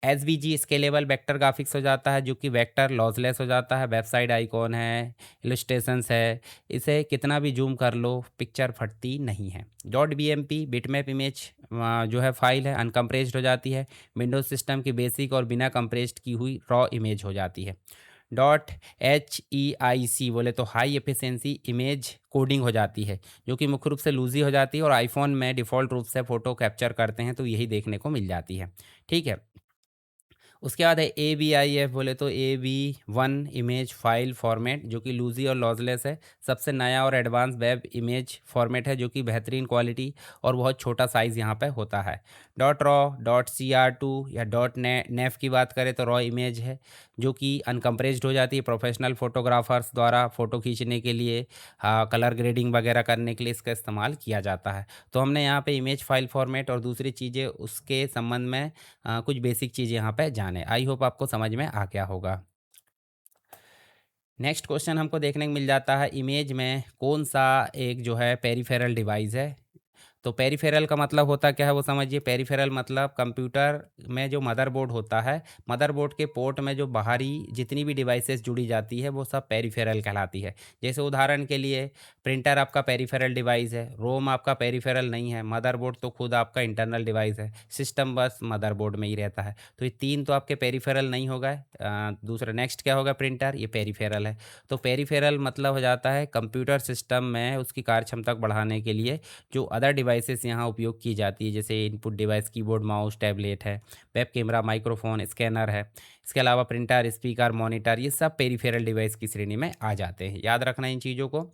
एस वी जी स्केलेबल वेक्टर ग्राफिक्स हो जाता है, जो कि वेक्टर लॉसलेस हो जाता है, वेबसाइट आइकॉन है, इलस्ट्रेशंस है, इसे कितना भी जूम कर लो पिक्चर फटती नहीं है। Dot B M P bitmap image जो है फाइल है, अनकम्प्रेस्ड हो जाती है, विंडोज सिस्टम की बेसिक और बिना कंप्रेस्ड की हुई रॉ इमेज हो जाती है। डॉट एच ई आई सी बोले तो हाई एफिशिएंसी इमेज कोडिंग हो जाती है, जो कि मुख्य रूप से लूजी हो जाती है और आईफोन में डिफ़ॉल्ट रूप से फ़ोटो कैप्चर करते हैं तो यही देखने को मिल जाती है। ठीक है, उसके बाद है ए बी आई एफ बोले तो A B one image file format, जो कि लूजी और लॉसलेस है, सबसे नया और एडवांस वेब इमेज फॉर्मेट है, जो कि बेहतरीन क्वालिटी और बहुत छोटा साइज़ यहाँ पे होता है। Dot raw dot C R two या डॉट नेफ की बात करें तो रॉ इमेज है, जो कि अनकम्प्रेस्ड हो जाती है, प्रोफेशनल फोटोग्राफर्स द्वारा फ़ोटो खींचने के लिए, कलर ग्रेडिंग वगैरह करने के लिए इसका इस्तेमाल किया जाता है। तो हमने यहाँ पे इमेज फाइल फॉर्मेट और दूसरी चीज़ें उसके संबंध में कुछ बेसिक चीज़ यहाँ पे जाने। आई होप आपको समझ में आ गया होगा। नेक्स्ट क्वेश्चन हमको देखने को मिल जाता है, इमेज में कौन सा एक जो है पेरिफेरल डिवाइस है, तो पेरिफेरल का मतलब होता क्या है वो समझिए। पेरिफेरल मतलब कंप्यूटर में जो मदरबोर्ड होता है, मदरबोर्ड के पोर्ट में जो बाहरी जितनी भी डिवाइसेस जुड़ी जाती है वो सब पेरिफेरल कहलाती है। जैसे उदाहरण के लिए प्रिंटर आपका पेरिफेरल डिवाइस है, रोम आपका पेरिफेरल नहीं है, मदरबोर्ड तो खुद आपका इंटरनल डिवाइस है, सिस्टम बस मदरबोर्ड में ही रहता है। तो ये तीन तो आपके पेरिफेरल नहीं हो गए। दूसरा नेक्स्ट क्या होगा, प्रिंटर, ये पेरिफेरल है। तो पेरिफेरल मतलब हो जाता है कंप्यूटर सिस्टम में उसकी कार्यक्षमता को बढ़ाने के लिए जो अदर डिवाइसेस यहाँ उपयोग की जाती है, जैसे input device keyboard, mouse, tablet है, वेब कैमरा, माइक्रोफोन, स्कैनर है। इसके अलावा प्रिंटर, स्पीकर, मॉनिटर, ये सब पेरिफेरल डिवाइस की श्रेणी में आ जाते हैं। याद रखना इन चीज़ों को।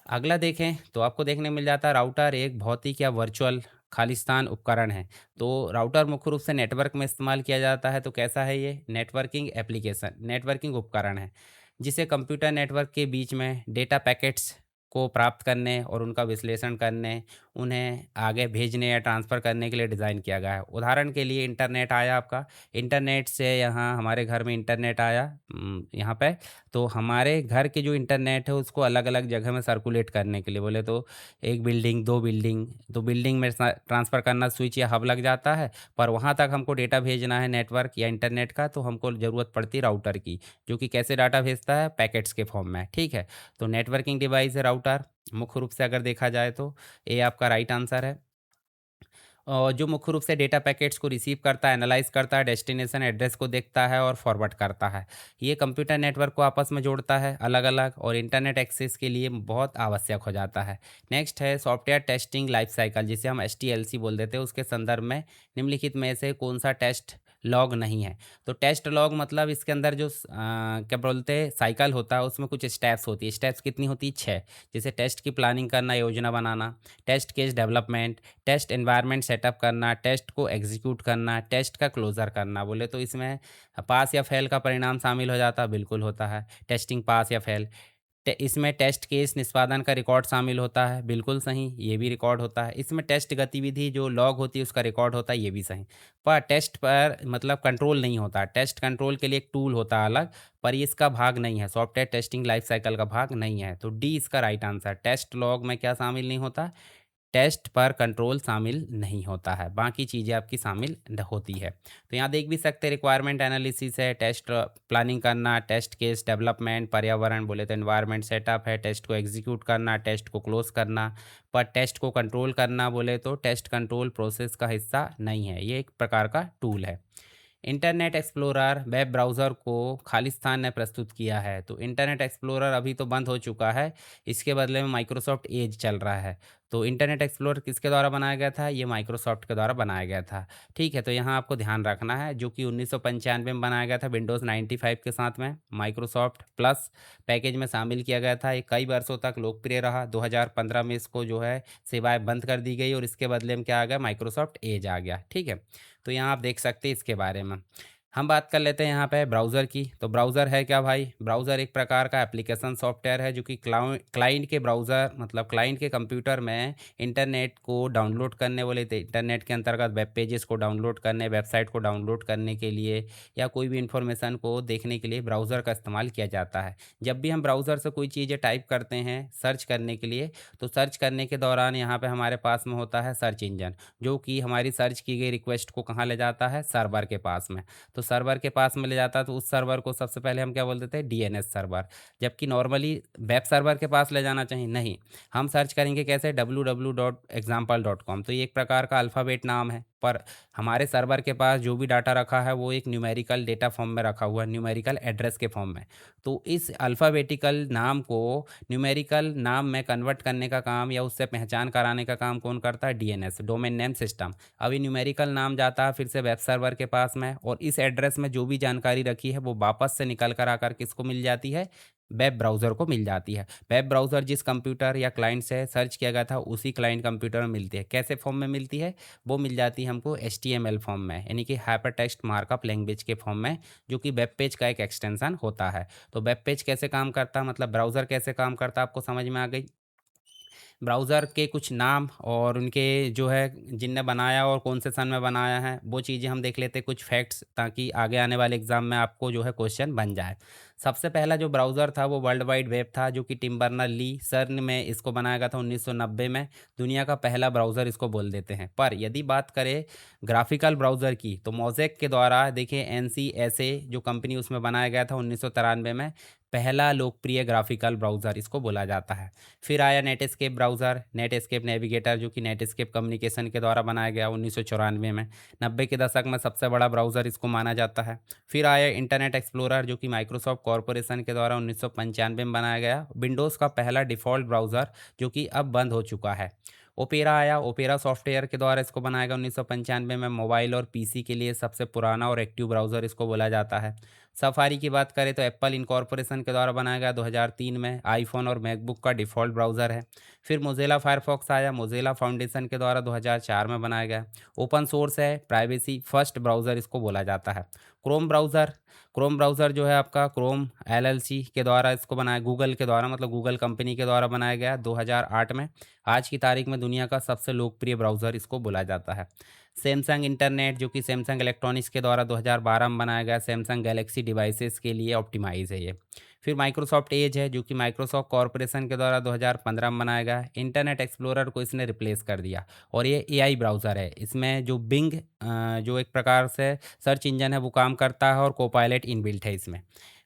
अगला देखें तो आपको देखने मिल जाता है राउटर एक भौतिक या वर्चुअल खालिस्तान उपकरण है। तो राउटर मुख्य रूप से नेटवर्क में इस्तेमाल किया जाता है। तो कैसा है ये, नेटवर्किंग एप्लीकेशन, नेटवर्किंग उपकरण है जिसे कंप्यूटर नेटवर्क के बीच में डेटा पैकेट्स को प्राप्त करने और उनका विश्लेषण करने, उन्हें आगे भेजने या ट्रांसफ़र करने के लिए डिज़ाइन किया गया है। उदाहरण के लिए इंटरनेट आया आपका, इंटरनेट से यहाँ हमारे घर में इंटरनेट आया, यहाँ पे तो हमारे घर के जो इंटरनेट है उसको अलग-अलग जगह में सर्कुलेट करने के लिए बोले तो 1 बिल्डिंग, 2 बिल्डिंग, तो बिल्डिंग में ट्रांसफ़र करना स्विच या हब लग जाता है, पर वहाँ तक हमको डेटा भेजना है नेटवर्क या इंटरनेट का, तो हमको ज़रूरत पड़ती है राउटर की, जो कि कैसे डाटा भेजता है, पैकेट्स के फॉर्म में, ठीक है। तो नेटवर्किंग डिवाइस है राउटर, मुख्य रूप से अगर देखा जाए तो ये आपका राइट आंसर है। जो मुख्य रूप से डेटा पैकेट्स को रिसीव करता है, एनालाइज़ करता है, डेस्टिनेशन एड्रेस को देखता है और फॉरवर्ड करता है। ये कंप्यूटर नेटवर्क को आपस में जोड़ता है अलग-अलग, और इंटरनेट एक्सेस के लिए बहुत आवश्यक हो जाता है। नेक्स्ट है सॉफ्टवेयर टेस्टिंग लाइफ साइकिल, जिसे हम एसटीएलसी बोल देते हैं। उसके संदर्भ में निम्नलिखित में से कौन-सा टेस्ट लॉग नहीं है? तो टेस्ट लॉग मतलब इसके अंदर जो क्या बोलते हैं साइकिल होता है, उसमें कुछ स्टेप्स होती है। स्टेप्स कितनी होती है? 6। जैसे टेस्ट की प्लानिंग करना, योजना बनाना, test case development, test environment setup करना, टेस्ट को एग्जीक्यूट करना, टेस्ट का क्लोज़र करना। बोले तो इसमें पास या फेल का परिणाम शामिल हो जाता है, बिल्कुल होता है। टेस्टिंग पास या फेल। इसमें टेस्ट केस निष्पादन का रिकॉर्ड शामिल होता है, बिल्कुल सही, ये भी रिकॉर्ड होता है। इसमें टेस्ट गतिविधि जो लॉग होती है उसका रिकॉर्ड होता है, ये भी सही। पर टेस्ट पर मतलब कंट्रोल नहीं होता। टेस्ट कंट्रोल के लिए एक टूल होता है अलग, पर ये इसका भाग नहीं है, सॉफ्टवेयर टेस्टिंग लाइफ साइकिल का भाग नहीं है। तो डी इसका राइट आंसर। टेस्ट लॉग में क्या शामिल नहीं होता? टेस्ट पर कंट्रोल शामिल नहीं होता है, बाकी चीज़ें आपकी शामिल होती है। तो यहाँ देख भी सकते हैं रिक्वायरमेंट एनालिसिस है, टेस्ट प्लानिंग करना, टेस्ट केस डेवलपमेंट, पर्यावरण बोले तो एनवायरनमेंट सेटअप है, टेस्ट को एग्जीक्यूट करना, टेस्ट को क्लोज करना। पर टेस्ट को कंट्रोल करना बोले तो टेस्ट कंट्रोल प्रोसेस का हिस्सा नहीं है, ये एक प्रकार का टूल है। इंटरनेट एक्सप्लोरर वेब ब्राउज़र को खालिस्तान ने प्रस्तुत किया है। तो इंटरनेट एक्सप्लोरर अभी तो बंद हो चुका है, इसके बदले में माइक्रोसॉफ्ट एज चल रहा है। तो इंटरनेट एक्सप्लोरर किसके द्वारा बनाया गया था? ये माइक्रोसॉफ्ट के द्वारा बनाया गया था। ठीक है, तो यहाँ आपको ध्यान रखना है, जो कि 1995 में बनाया गया था विंडोज़ 95 के साथ में। माइक्रोसॉफ्ट प्लस पैकेज में शामिल किया गया था। ये कई वर्षों तक लोकप्रिय रहा। 2015 में इसको जो है सेवाएं बंद कर दी गई और इसके बदले में क्या आ गया? माइक्रोसॉफ्ट एज आ गया। ठीक है, तो यहाँ आप देख सकते हैं इसके बारे में। हम बात कर लेते हैं यहाँ पे ब्राउज़र की। तो ब्राउज़र है क्या भाई? ब्राउज़र एक प्रकार का एप्लीकेशन सॉफ्टवेयर है, जो कि क्लाइंट के ब्राउज़र मतलब क्लाइंट के कंप्यूटर में इंटरनेट को डाउनलोड करने वाले थे, इंटरनेट के अंतर्गत वेब पेजेस को डाउनलोड करने, वेबसाइट को डाउनलोड करने के लिए या कोई भी इंफॉर्मेशन को देखने के लिए ब्राउज़र का इस्तेमाल किया जाता है। जब भी हम ब्राउज़र से कोई चीज़ें टाइप करते हैं सर्च करने के लिए, तो सर्च करने के दौरान यहाँ पे हमारे पास में होता है सर्च इंजन, जो कि हमारी सर्च की गई रिक्वेस्ट को कहाँ ले जाता है? सर्वर के पास में। तो सर्वर के पास में ले जाता है, तो उस सर्वर को सबसे पहले हम क्या बोल देते हैं? DNS server. जबकि नॉर्मली वेब सर्वर के पास ले जाना चाहिए, नहीं, हम सर्च करेंगे कैसे? www.example.com। तो ये एक प्रकार का अल्फ़ाबेट नाम है, पर हमारे सर्वर के पास जो भी डाटा रखा है वो एक न्यूमेरिकल डेटा फॉर्म में रखा हुआ है, न्यूमेरिकल एड्रेस के फॉर्म में। तो इस अल्फ़ाबेटिकल नाम को न्यूमेरिकल नाम में कन्वर्ट करने का काम या उससे पहचान कराने का काम कौन करता है? DNS, domain name system. अब ये न्यूमेरिकल नाम जाता है फिर से वेब सर्वर के पास में, और इस एड्रेस में जो भी जानकारी रखी है वो वापस से निकल कर आकर किसको मिल जाती है? वेब ब्राउज़र को मिल जाती है। वेब ब्राउज़र जिस कंप्यूटर या क्लाइंट से सर्च किया गया था उसी क्लाइंट कंप्यूटर में मिलती है। कैसे फॉर्म में मिलती है? वो मिल जाती है हमको एचटीएमएल फॉर्म में, यानी कि हाइपर टेक्स्ट मार्कअप लैंग्वेज के फॉर्म में, जो कि वेब पेज का एक एक्सटेंशन होता है। तो वेब पेज कैसे काम करता है, मतलब ब्राउज़र कैसे काम करता है, आपको समझ में आ गई? ब्राउज़र के कुछ नाम और उनके जो है जिनने बनाया और कौन से सन में बनाया है, वो चीज़ें हम देख लेते हैं, कुछ फैक्ट्स, ताकि आगे आने वाले एग्ज़ाम में आपको जो है क्वेश्चन बन जाए। सबसे पहला जो ब्राउज़र था वो वर्ल्ड वाइड वेब था, जो कि टिम बर्नर-ली सर्न में इसको बनाया गया था 1990 में। दुनिया का पहला ब्राउज़र इसको बोल देते हैं। पर यदि बात करें ग्राफ़िकल ब्राउज़र की, तो मोज़ेक के द्वारा देखिए एनसीएसए जो कंपनी, उसमें बनाया गया था 1993 में। पहला लोकप्रिय ग्राफ़िकल ब्राउज़र इसको बोला जाता है। फिर आया नेटस्केप ब्राउज़र, नेटस्केप नेविगेटर, जो कि नेटस्केप कम्युनिकेशन के द्वारा बनाया गया 1994 में। 90 के दशक में सबसे बड़ा ब्राउज़र इसको माना जाता है। फिर आया इंटरनेट एक्सप्लोरर, जो कि माइक्रोसॉफ्ट कॉर्पोरेशन के द्वारा 1995 में बनाया गया विंडोज़ का पहला डिफ़ॉल्ट ब्राउज़र, जो कि अब बंद हो चुका है। ओपेरा आया, ओपेरा सॉफ्टवेयर के द्वारा इसको बनाया गया 1995 में। मोबाइल और पीसी के लिए सबसे पुराना और एक्टिव ब्राउज़र इसको बोला जाता है। सफारी की बात करें तो एप्पल इनकॉर्पोरेशन के द्वारा बनाया गया 2003 में। आईफ़ोन और मैकबुक का डिफ़ॉल्ट ब्राउज़र है। फिर मोज़िला फ़ायरफ़ॉक्स आया, मोज़िला फाउंडेशन के द्वारा 2004 में बनाया गया। ओपन सोर्स है, प्राइवेसी फर्स्ट ब्राउज़र इसको बोला जाता है। क्रोम ब्राउज़र, क्रोम ब्राउज़र जो है आपका क्रोम एलएलसी के द्वारा इसको बनाया, गूगल के द्वारा, मतलब गूगल कंपनी के द्वारा बनाया गया 2008 में। आज की तारीख में दुनिया का सबसे लोकप्रिय ब्राउज़र इसको बोला जाता है। सैमसंग इंटरनेट, जो कि सैमसंग इलेक्ट्रॉनिक्स के द्वारा 2012 में बनाया गया, सैमसंग गैलेक्सी डिवाइसेस के लिए ऑप्टिमाइज़ है ये। फिर माइक्रोसॉफ्ट एज है, जो कि माइक्रोसॉफ्ट कॉर्पोरेशन के द्वारा 2015 में बनाया गया। इंटरनेट एक्सप्लोरर को इसने रिप्लेस कर दिया, और ये एआई ब्राउज़र है। इसमें जो बिंग जो एक प्रकार से सर्च इंजन है वो काम करता है, और कोपायलट इनबिल्ट है इसमें।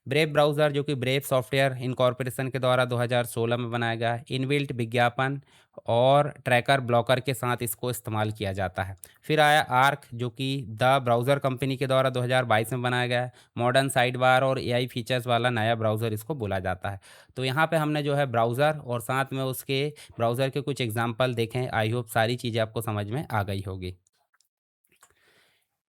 ब्रेव ब्राउज़र, जो कि ब्रेव सॉफ्टवेयर इनकॉर्पोरेशन के द्वारा 2016 में बनाया गया। इनबिल्ट विज्ञापन और ट्रैकर ब्लॉकर के साथ इसको इस्तेमाल किया जाता है। फिर आया आर्क, जो कि द ब्राउज़र कंपनी के द्वारा 2022 में बनाया गया है। मॉडर्न साइड बार और एआई फीचर्स वाला नया ब्राउज़र इसको बोला जाता है। तो यहाँ पे हमने जो है ब्राउज़र और साथ में उसके ब्राउज़र के कुछ एग्जांपल देखें। आई होप सारी चीज़ें आपको समझ में आ गई होगी।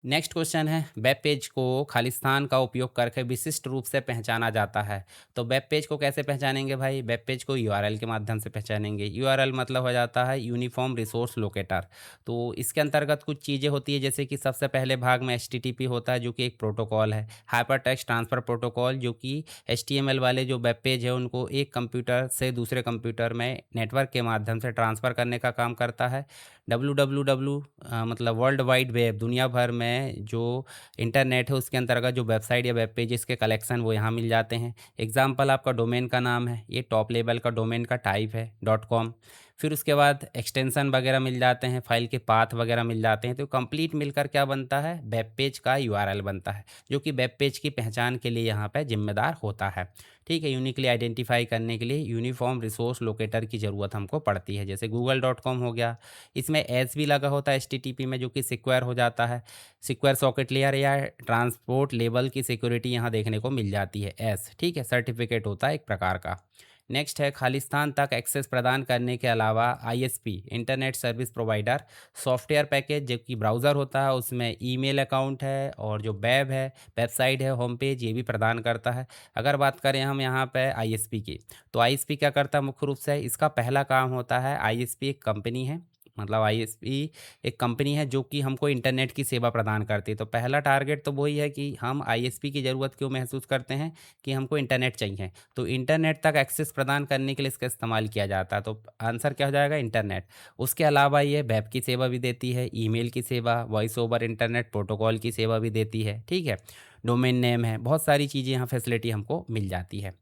नेक्स्ट क्वेश्चन है, वेब पेज को खालिस्तान का उपयोग करके विशिष्ट रूप से पहचाना जाता है। तो वेब पेज को कैसे पहचानेंगे भाई? वेब पेज को यूआरएल के माध्यम से पहचानेंगे। यूआरएल मतलब हो जाता है यूनिफॉर्म रिसोर्स लोकेटर। तो इसके अंतर्गत कुछ चीज़ें होती है, जैसे कि सबसे पहले भाग में एचटीटीपी होता है, जो कि एक प्रोटोकॉल है। हाइपर टेक्स्ट ट्रांसफ़र प्रोटोकॉल, जो कि एचटीएमएल वाले जो वेब पेज है उनको एक कंप्यूटर से दूसरे कंप्यूटर में नेटवर्क के माध्यम से ट्रांसफ़र करने का काम करता है। डब्ल्यू मतलब वर्ल्ड वाइड वेब, दुनिया भर में जो इंटरनेट है उसके अंतर्गत जो वेबसाइट या वेब पेजेस के कलेक्शन वो यहाँ मिल जाते हैं। एग्जांपल आपका डोमेन का नाम है, ये टॉप लेवल का डोमेन का टाइप है डॉट कॉम। फिर उसके बाद एक्सटेंशन वगैरह मिल जाते हैं, फाइल के पाथ वगैरह मिल जाते हैं। तो कंप्लीट मिलकर क्या बनता है? वेब पेज का यूआरएल बनता है, जो कि वेब पेज की पहचान के लिए यहाँ पे जिम्मेदार होता है। ठीक है, यूनिकली आइडेंटिफाई करने के लिए यूनिफॉर्म रिसोर्स लोकेटर की ज़रूरत हमको पड़ती है। जैसे गूगल डॉट कॉम हो गया, इसमें एस भी लगा होता है एचटीटीपी में, जो कि सिक्योर हो जाता है। सिक्योर सॉकेट लेयर या ट्रांसपोर्ट लेवल की सिक्योरिटी यहाँ देखने को मिल जाती है एस। ठीक है, सर्टिफिकेट होता है एक प्रकार का। नेक्स्ट है, खालिस्तान तक एक्सेस प्रदान करने के अलावा ISP, internet service provider, software package, जो कि ब्राउज़र होता है उसमें ईमेल अकाउंट है, और जो वेब है, वेबसाइट है, होम पेज, ये भी प्रदान करता है। अगर बात करें हम यहाँ पे आईएसपी की, तो आईएसपी क्या करता है? मुख्य रूप से इसका पहला काम होता है, आईएसपी एक कंपनी है, मतलब आईएसपी एक कंपनी है जो कि हमको इंटरनेट की सेवा प्रदान करती है। तो पहला टारगेट तो वही है कि हम आईएसपी की ज़रूरत क्यों महसूस करते हैं? कि हमको इंटरनेट चाहिए। तो इंटरनेट तक एक्सेस प्रदान करने के लिए इसका इस्तेमाल किया जाता है। तो आंसर क्या हो जाएगा? इंटरनेट। उसके अलावा ये वेब की सेवा भी देती है, ईमेल की सेवा, वॉइस ओवर इंटरनेट प्रोटोकॉल की सेवा भी देती है। ठीक है, डोमेन नेम है, बहुत सारी चीज़ें यहाँ फैसिलिटी हमको मिल जाती है।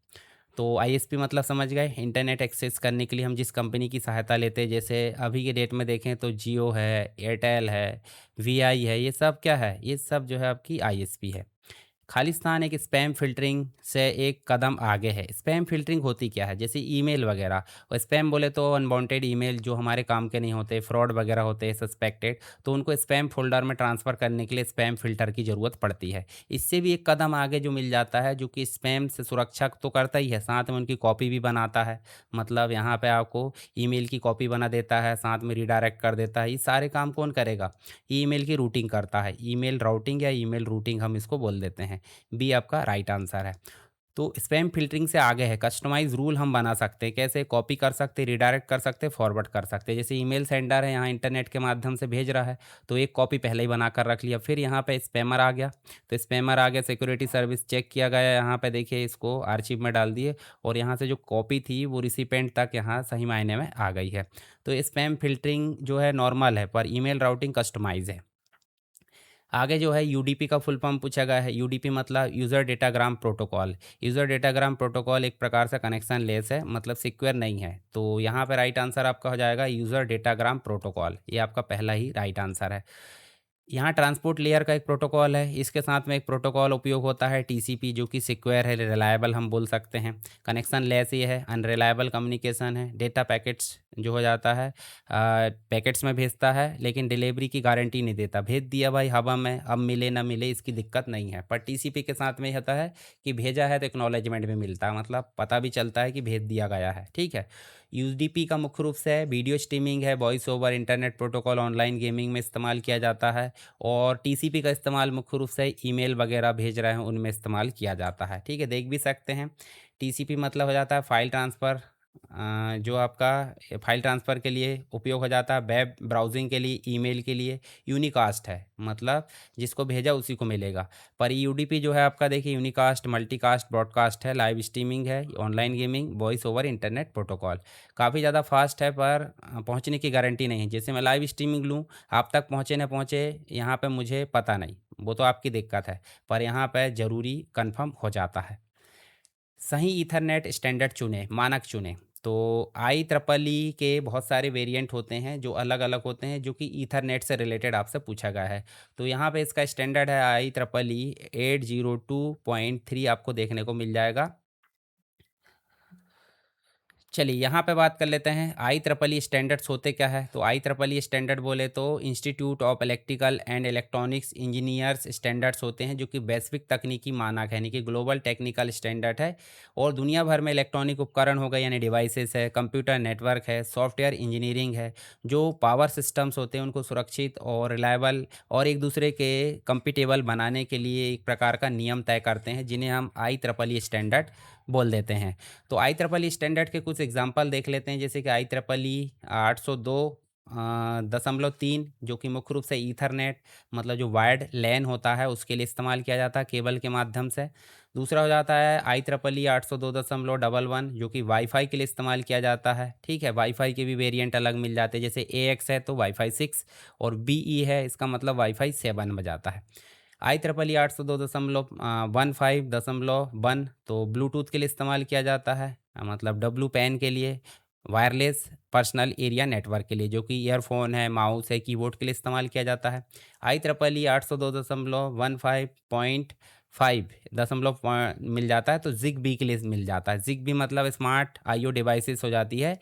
तो आईएसपी मतलब समझ गए, इंटरनेट एक्सेस करने के लिए हम जिस कंपनी की सहायता लेते हैं, जैसे अभी के डेट में देखें तो जियो है, एयरटेल है, वीआई है, ये सब क्या है? ये सब जो है आपकी आईएसपी है। खालिस्तान एक स्पैम फ़िल्टरिंग से एक कदम आगे है। स्पैम फ़िल्टरिंग होती क्या है? जैसे ईमेल वगैरह, और स्पैम बोले तो अनवांटेड ईमेल जो हमारे काम के नहीं होते, फ्रॉड वगैरह होते हैं सस्पेक्टेड, तो उनको स्पैम फ़ोल्डर में ट्रांसफ़र करने के लिए स्पैम फ़िल्टर की ज़रूरत पड़ती है। इससे भी एक कदम आगे जो मिल जाता है, जो कि स्पैम से सुरक्षा तो करता ही है, साथ में उनकी कॉपी भी बनाता है। मतलब यहाँ पे आपको ईमेल की कॉपी बना देता है, साथ में रीडायरेक्ट कर देता है। ये सारे काम कौन करेगा? ईमेल की रूटिंग करता है। ईमेल राउटिंग या ईमेल रूटिंग हम इसको बोल देते हैं। बी आपका राइट आंसर है। तो स्पैम फ़िल्टरिंग से आगे है, कस्टमाइज़ रूल हम बना सकते हैं। कैसे? कॉपी कर सकते हैं, रीडायरेक्ट कर सकते हैं, फॉरवर्ड कर सकते हैं। जैसे ईमेल सेंडर है, यहाँ इंटरनेट के माध्यम से भेज रहा है, तो एक कॉपी पहले ही बना कर रख लिया। फिर यहाँ पे स्पैमर आ गया, तो स्पैमर आ गया, सिक्योरिटी सर्विस चेक किया गया, यहाँ पे देखिए इसको आर्चिव में डाल दिए और यहाँ से जो कॉपी थी वो रिसिपेंट तक यहाँ सही मायने में आ गई है। तो स्पैम फ़िल्टरिंग जो है नॉर्मल है, पर ईमेल राउटिंग कस्टमाइज़ है। आगे जो है यूडीपी का फुल फॉर्म पूछा गया है। यूडीपी मतलब user datagram protocol. User datagram protocol एक प्रकार से कनेक्शन लेस है, मतलब सिक्योर नहीं है। तो यहाँ पे राइट आंसर आपका हो जाएगा यूज़र डेटाग्राम प्रोटोकॉल। ये आपका पहला ही राइट आंसर है। यहाँ ट्रांसपोर्ट लेयर का एक प्रोटोकॉल है, इसके साथ में एक प्रोटोकॉल उपयोग होता है टीसीपी, जो कि सिक्योर है, रिलायबल हम बोल सकते हैं। कनेक्शन लेस ये है, अनरिलायबल कम्युनिकेशन है। डेटा पैकेट्स जो हो जाता है पैकेट्स में भेजता है, लेकिन डिलीवरी की गारंटी नहीं देता। भेज दिया भाई हवा में, अब मिले ना मिले इसकी दिक्कत नहीं है। पर टीसीपी के साथ में ये होता है कि भेजा है तो एक्नॉलेजमेंट भी मिलता है, मतलब पता भी चलता है कि भेज दिया गया है। ठीक है। यूडीपी का मुख्य रूप से वीडियो स्ट्रीमिंग है, voice over internet protocol online gaming में इस्तेमाल किया जाता है। और टीसीपी का इस्तेमाल मुख्य रूप से ईमेल वगैरह भेज रहे हैं उनमें इस्तेमाल किया जाता है। ठीक है, देख भी सकते हैं। टीसीपी मतलब हो जाता है फाइल ट्रांसफ़र, जो आपका फाइल ट्रांसफ़र के लिए उपयोग हो जाता है, वेब ब्राउजिंग के लिए, ईमेल के लिए। यूनिकास्ट है, मतलब जिसको भेजा उसी को मिलेगा। पर यूडीपी जो है आपका देखिए यूनिकास्ट, मल्टीकास्ट, ब्रॉडकास्ट है, लाइव स्ट्रीमिंग है, online gaming, voice over internet protocol. काफ़ी ज़्यादा फास्ट है, पर पहुंचने की गारंटी नहीं है। जैसे मैं लाइव स्ट्रीमिंग लूँ, आप तक पहुँचे ना पहुँचे यहाँ पे मुझे पता नहीं, वो तो आपकी दिक्कत है, पर यहाँ पे ज़रूरी कन्फर्म हो जाता है। सही ईथरनेट स्टैंडर्ड चुनें, मानक चुनें। तो आई ट्रिपल ई के बहुत सारे वेरिएंट होते हैं जो अलग अलग होते हैं, जो कि ईथरनेट से रिलेटेड आपसे पूछा गया है। तो यहाँ पे इसका स्टैंडर्ड है आई ट्रिपल ई 802.3 आपको देखने को मिल जाएगा। चलिए यहाँ पे बात कर लेते हैं आई ट्रिपल ई स्टैंडर्ड्स होते क्या है। तो आई ट्रिपल ई स्टैंडर्ड बोले तो institute of electrical and electronics engineers standards होते हैं, जो कि वैश्विक तकनीकी मानक है, यानी कि ग्लोबल टेक्निकल स्टैंडर्ड है। और दुनिया भर में इलेक्ट्रॉनिक उपकरण हो गए, यानी डिवाइसेस है, कंप्यूटर नेटवर्क है, सॉफ्टवेयर इंजीनियरिंग है, जो पावर सिस्टम्स होते हैं उनको सुरक्षित और रिलायबल और एक दूसरे के कंपिटेबल बनाने के लिए एक प्रकार का नियम तय करते हैं, जिन्हें हम आई ट्रिपल ई स्टैंडर्ड बोल देते हैं। तो आई ट्रिपल ई स्टैंडर्ड के कुछ एग्जांपल देख लेते हैं, जैसे कि आई ट्रिपल ई 802.3, जो कि मुख्य रूप से ईथरनेट, मतलब जो वायर्ड लैन होता है उसके लिए इस्तेमाल किया जाता है, केबल के माध्यम से। दूसरा हो जाता है आई ट्रिपल ई 802.11, जो कि वाईफाई के लिए इस्तेमाल किया जाता है। ठीक है, वाईफाई के भी वेरिएंट अलग मिल जाते हैं, जैसे ए एक्स है तो वाईफाई 6, और बी ई है इसका मतलब वाईफाई 7 में जाता है। आई ट्रिपल ई 802.15.1 तो ब्लूटूथ के लिए इस्तेमाल किया जाता है, मतलब डब्लू पैन के लिए, वायरलेस पर्सनल एरिया नेटवर्क के लिए, जो कि ईयरफोन है, माउस है, कीबोर्ड के लिए इस्तेमाल किया जाता है। आई ट्रिपल ई 802.15.5 मिल जाता है, तो जिग बी के लिए मिल जाता है। जिग बी मतलब स्मार्ट आईओ डिवाइसेस हो जाती है,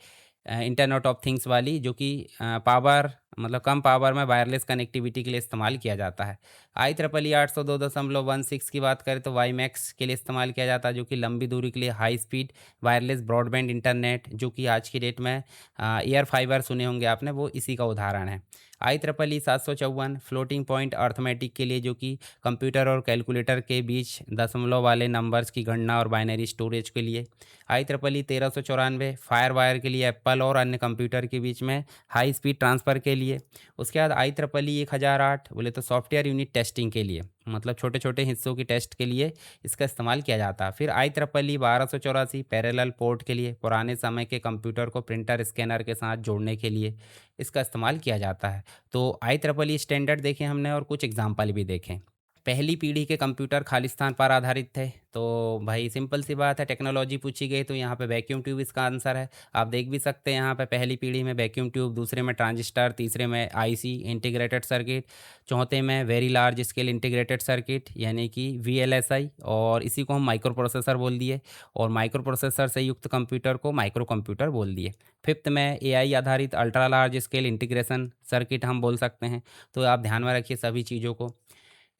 इंटरनेट ऑफ थिंग्स वाली, जो कि पावर मतलब कम पावर में वायरलेस कनेक्टिविटी के लिए इस्तेमाल किया जाता है। आई ट्रिपल ई 802.16 की बात करें तो वाई मैक्स के लिए इस्तेमाल किया जाता है, जो कि लंबी दूरी के लिए high speed wireless broadband internet, जो कि आज की डेट में एयर फाइबर सुने होंगे आपने, वो इसी का उदाहरण है। I triple E 754 floating point arithmetic के लिए, जो कि कंप्यूटर और कैलकुलेटर के बीच दशमलव वाले नंबर्स की गणना और बाइनरी स्टोरेज के लिए। I triple E 1394 fire wire के लिए, एप्पल और अन्य कंप्यूटर के बीच में हाई स्पीड ट्रांसफ़र के लिए। उसके बाद आई ट्रिपल ई 1008 बोले तो सॉफ्टवेयर यूनिट टेस्टिंग के लिए, मतलब छोटे छोटे हिस्सों की टेस्ट के लिए इसका इस्तेमाल किया जाता है। फिर I triple E 1284 parallel port के लिए, पुराने समय के कंप्यूटर को प्रिंटर स्कैनर के साथ जोड़ने के लिए इसका इस्तेमाल किया जाता है। तो आई ट्रिपल ई स्टैंडर्ड देखे हमने और कुछ एग्जाम्पल भी देखें। पहली पीढ़ी के कंप्यूटर खालिस्तान पर आधारित थे। तो भाई सिंपल सी बात है, टेक्नोलॉजी पूछी गई तो यहाँ पे वैक्यूम ट्यूब इसका आंसर है। आप देख भी सकते हैं यहाँ पे पहली पीढ़ी में वैक्यूम ट्यूब, दूसरे में ट्रांजिस्टर, तीसरे में आईसी इंटीग्रेटेड सर्किट, चौथे में very large scale integrated circuit यानी कि वीएलएसआई, और इसी को हम माइक्रो प्रोसेसर बोल दिए, और माइक्रो प्रोसेसर से युक्त कंप्यूटर को माइक्रो कंप्यूटर बोल दिए। फिफ्थ में एआई आधारित ultra large scale integration circuit हम बोल सकते हैं। तो आप ध्यान में रखिए सभी चीज़ों को।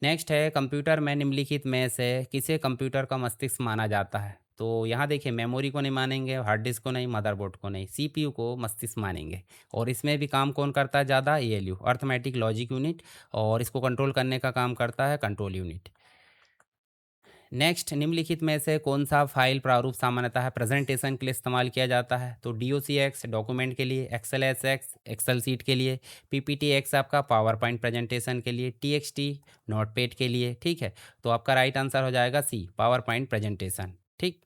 नेक्स्ट है कंप्यूटर में निम्नलिखित में से किसे कंप्यूटर का मस्तिष्क माना जाता है। तो यहाँ देखिए मेमोरी को नहीं मानेंगे, हार्ड डिस्क को नहीं, मदरबोर्ड को नहीं, सीपीयू को मस्तिष्क मानेंगे। और इसमें भी काम कौन करता है ज़्यादा? एएलयू, अर्थमेटिक लॉजिक यूनिट, और इसको कंट्रोल करने का काम करता है कंट्रोल यूनिट। नेक्स्ट, निम्नलिखित में से कौन सा फाइल प्रारूप सामान्यतः प्रेजेंटेशन के लिए इस्तेमाल किया जाता है? तो DOCX डॉक्यूमेंट के लिए, XLSX एक्सेल सीट के लिए, PPTX आपका पावर पॉइंट प्रेजेंटेशन के लिए, TXT नोटपैड के लिए। ठीक है, तो आपका राइट आंसर हो जाएगा सी, पावर पॉइंट प्रेजेंटेशन। ठीक।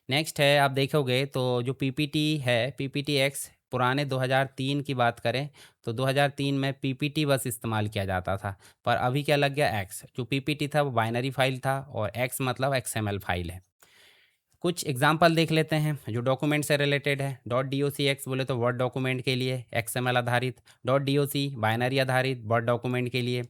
नेक्स्ट है, आप देखोगे तो जो PPT है, PPTX पुराने 2003 की बात करें तो 2003 में PPT बस इस्तेमाल किया जाता था। पर अभी क्या लग गया, एक्स। जो PPT था वो बाइनरी फाइल था और एक्स मतलब XML फाइल है। कुछ एग्जाम्पल देख लेते हैं जो डॉक्यूमेंट से रिलेटेड है। .docx बोले तो वर्ड डॉक्यूमेंट के लिए, XML आधारित। .doc बाइनरी आधारित वर्ड डॉक्यूमेंट के लिए।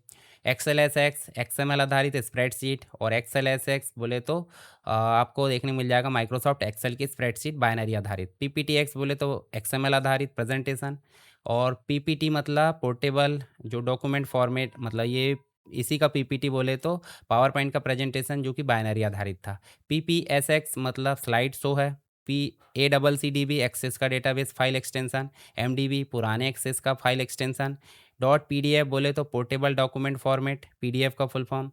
XLSX XML आधारित स्प्रेडशीट। और XLSX बोले तो आपको देखने को मिल जाएगा माइक्रोसॉफ्ट एक्सेल की स्प्रेडशीट बाइनरी आधारित। PPTX बोले तो XML आधारित प्रेजेंटेशन। और PPT मतलब पोर्टेबल जो डॉक्यूमेंट फॉर्मेट, मतलब ये इसी का PPT बोले तो पावर पॉइंट का प्रेजेंटेशन जो कि बाइनरी आधारित था। PPSX मतलब स्लाइड शो है। ACCDB एक्सेस का डेटाबेस फाइल एक्सटेंशन। MDB पुराने एक्सेस का फाइल एक्सटेंशन। .PDF बोले तो पोर्टेबल डॉक्यूमेंट फॉर्मेट, PDF का फुल फॉर्म।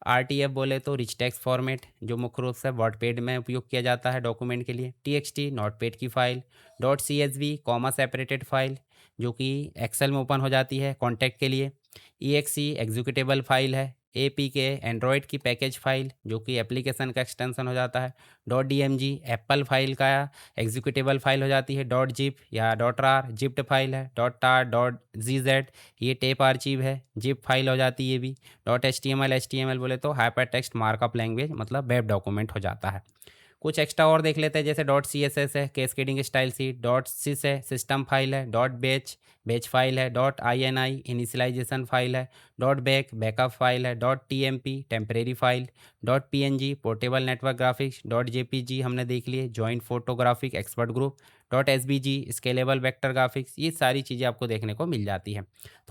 RTF बोले तो रिच टेक्स्ट फॉर्मेट जो मुख्य रूप से वर्डपैड में उपयोग किया जाता है डॉक्यूमेंट के लिए। TXT नोटपैड की file. .CSV comma separated file जो कि एक्सेल में ओपन हो जाती है कॉन्टैक्ट के लिए। EXE एग्जीक्यूटेबल फाइल है। APK एंड्रॉयड की पैकेज फाइल जो कि एप्लीकेशन का एक्सटेंशन हो जाता है। .DMG एप्पल फाइल का एग्जीक्यूटेबल फाइल हो जाती है। .zip या .rar जिप्ड फाइल है। .tar .gz ये टेप आर्चिव है, जिप फाइल हो जाती है ये भी। .html बोले तो हाइपर टेक्स्ट मार्कअप लैंग्वेज मतलब वेब डॉक्यूमेंट हो जाता है। कुछ एक्स्ट्रा और देख लेते हैं, जैसे .CSS है कैस्केडिंग स्टाइल सीट। .sys है सिस्टम फाइल है। .batch फाइल है। .ini इनिशियलाइजेशन फाइल है। .back बैकअप फाइल है। .tmp temporary file. .png portable network graphics. .jpg हमने देख लिए joint photographic expert group. .svg scalable vector graphics. ये सारी चीज़ें आपको देखने को मिल जाती है।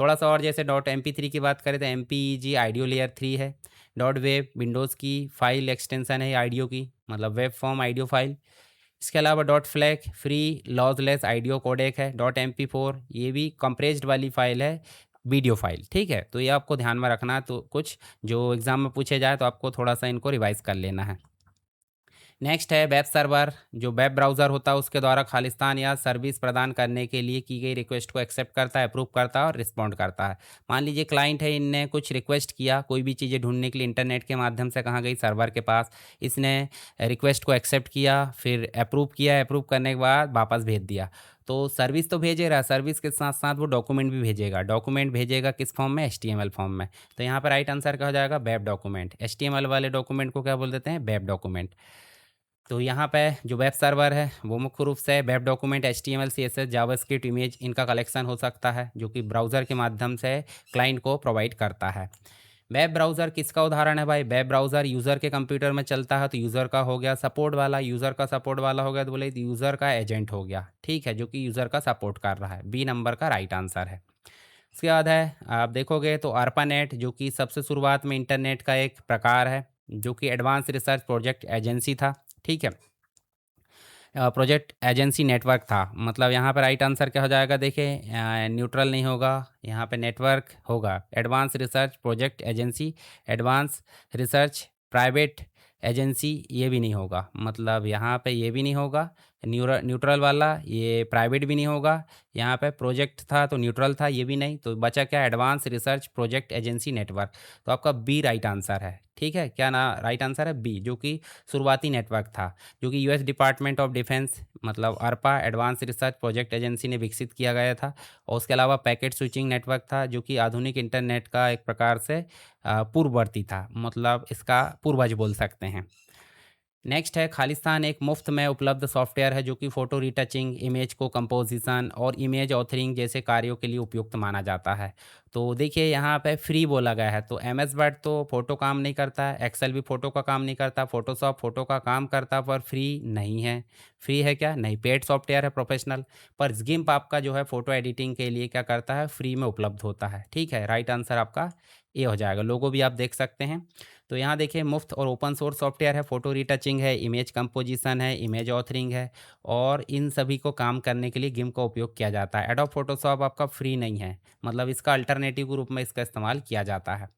थोड़ा सा और जैसे .mp3 की बात करें तो MPEG आइडियो लेयर 3 है। .वेब विंडोज़ की फाइल एक्सटेंशन है आइडियो की, मतलब वेब फॉर्म आइडियो फाइल। इसके अलावा .FLAC free lossless audio codec है। .mp4 ये भी कंप्रेस्ड वाली फाइल है, वीडियो फाइल। ठीक है, तो ये आपको ध्यान में रखना है। तो कुछ जो एग्ज़ाम में पूछे जाए तो आपको थोड़ा सा इनको रिवाइज कर लेना है। नेक्स्ट है वेब सर्वर, जो वेब ब्राउज़र होता है उसके द्वारा खालिस्तान या सर्विस प्रदान करने के लिए की गई रिक्वेस्ट को एक्सेप्ट करता है, अप्रूव करता है और रिस्पॉन्ड करता है। मान लीजिए क्लाइंट है, इनने कुछ रिक्वेस्ट किया कोई भी चीज़ें ढूंढने के लिए इंटरनेट के माध्यम से, कहाँ गई सर्वर के पास। इसने रिक्वेस्ट को एक्सेप्ट किया, फिर अप्रूव किया, अप्रूव करने के बाद वापस भेज दिया। तो सर्विस तो भेज रहा है, सर्विस के साथ साथ वो डॉक्यूमेंट भी भेजेगा। डॉक्यूमेंट भेजेगा किस फॉर्म में, HTML फॉर्म में। तो यहाँ पर राइट आंसर क्या हो जाएगा, वेब डॉक्यूमेंट। HTML वाले डॉक्यूमेंट को क्या बोल देते हैं, वेब डॉक्यूमेंट। तो यहाँ पे जो वेब सर्वर है वो मुख्य रूप से web document HTML CSS JavaScript image इनका कलेक्शन हो सकता है, जो कि ब्राउज़र के माध्यम से क्लाइंट को प्रोवाइड करता है। वेब ब्राउज़र किसका उदाहरण है भाई, वेब ब्राउज़र यूज़र के कंप्यूटर में चलता है तो यूज़र का हो गया सपोर्ट वाला, यूज़र का सपोर्ट वाला हो गया तो बोले यूज़र का एजेंट हो गया। ठीक है, जो कि यूज़र का सपोर्ट कर रहा है। बी नंबर का राइट आंसर है। उसके बाद है, आप देखोगे तो ARPANET जो कि सबसे शुरुआत में इंटरनेट का एक प्रकार है, जो कि एडवांस रिसर्च प्रोजेक्ट एजेंसी था। ठीक है, प्रोजेक्ट एजेंसी नेटवर्क था। मतलब यहाँ पर राइट आंसर क्या हो जाएगा, देखिए न्यूट्रल नहीं होगा, यहाँ पे नेटवर्क होगा। Advance research project agency, advance research private agency ये भी नहीं होगा, मतलब यहाँ पे ये भी नहीं होगा। न्यूट्रल वाला ये प्राइवेट भी नहीं होगा। यहाँ पे प्रोजेक्ट था तो न्यूट्रल था, ये भी नहीं, तो बचा क्या, advance research project agency network. तो आपका बी राइट आंसर है। ठीक है, क्या ना राइट आंसर है बी, जो कि शुरुआती नेटवर्क था, जो कि US डिपार्टमेंट ऑफ डिफेंस मतलब ARPA advance research project agency ने विकसित किया गया था। और उसके अलावा पैकेट स्विचिंग नेटवर्क था, जो कि आधुनिक इंटरनेट का एक प्रकार से पूर्ववर्ती था, मतलब इसका पूर्वज बोल सकते हैं। नेक्स्ट है, खालिस्तान एक मुफ्त में उपलब्ध सॉफ्टवेयर है जो कि फ़ोटो रीटचिंग, इमेज को कंपोजिशन और इमेज ऑथरिंग जैसे कार्यों के लिए उपयुक्त माना जाता है। तो देखिए यहाँ पे फ्री बोला गया है, तो MS वर्ड तो फ़ोटो काम नहीं करता है, एक्सेल भी फ़ोटो का काम नहीं करता, फ़ोटोशॉप फ़ोटो का काम करता, पर फ्री नहीं है। फ्री है क्या, नहीं, पेड सॉफ्टवेयर है प्रोफेशनल। पर गिम्प आपका जो है फ़ोटो एडिटिंग के लिए क्या करता है, फ्री में उपलब्ध होता है। ठीक है, राइट आंसर आपका ए हो जाएगा। लोगो भी आप देख सकते हैं। तो यहाँ देखिए मुफ्त और ओपन सोर्स सॉफ्टवेयर है, फ़ोटो रीटचिंग है, इमेज कंपोजिशन है, इमेज ऑथरिंग है, और इन सभी को काम करने के लिए गिम्प का उपयोग किया जाता है। एडोब फोटोशॉप आपका फ्री नहीं है, मतलब इसका अल्टरनेटिव के रूप में इसका इस्तेमाल किया जाता है।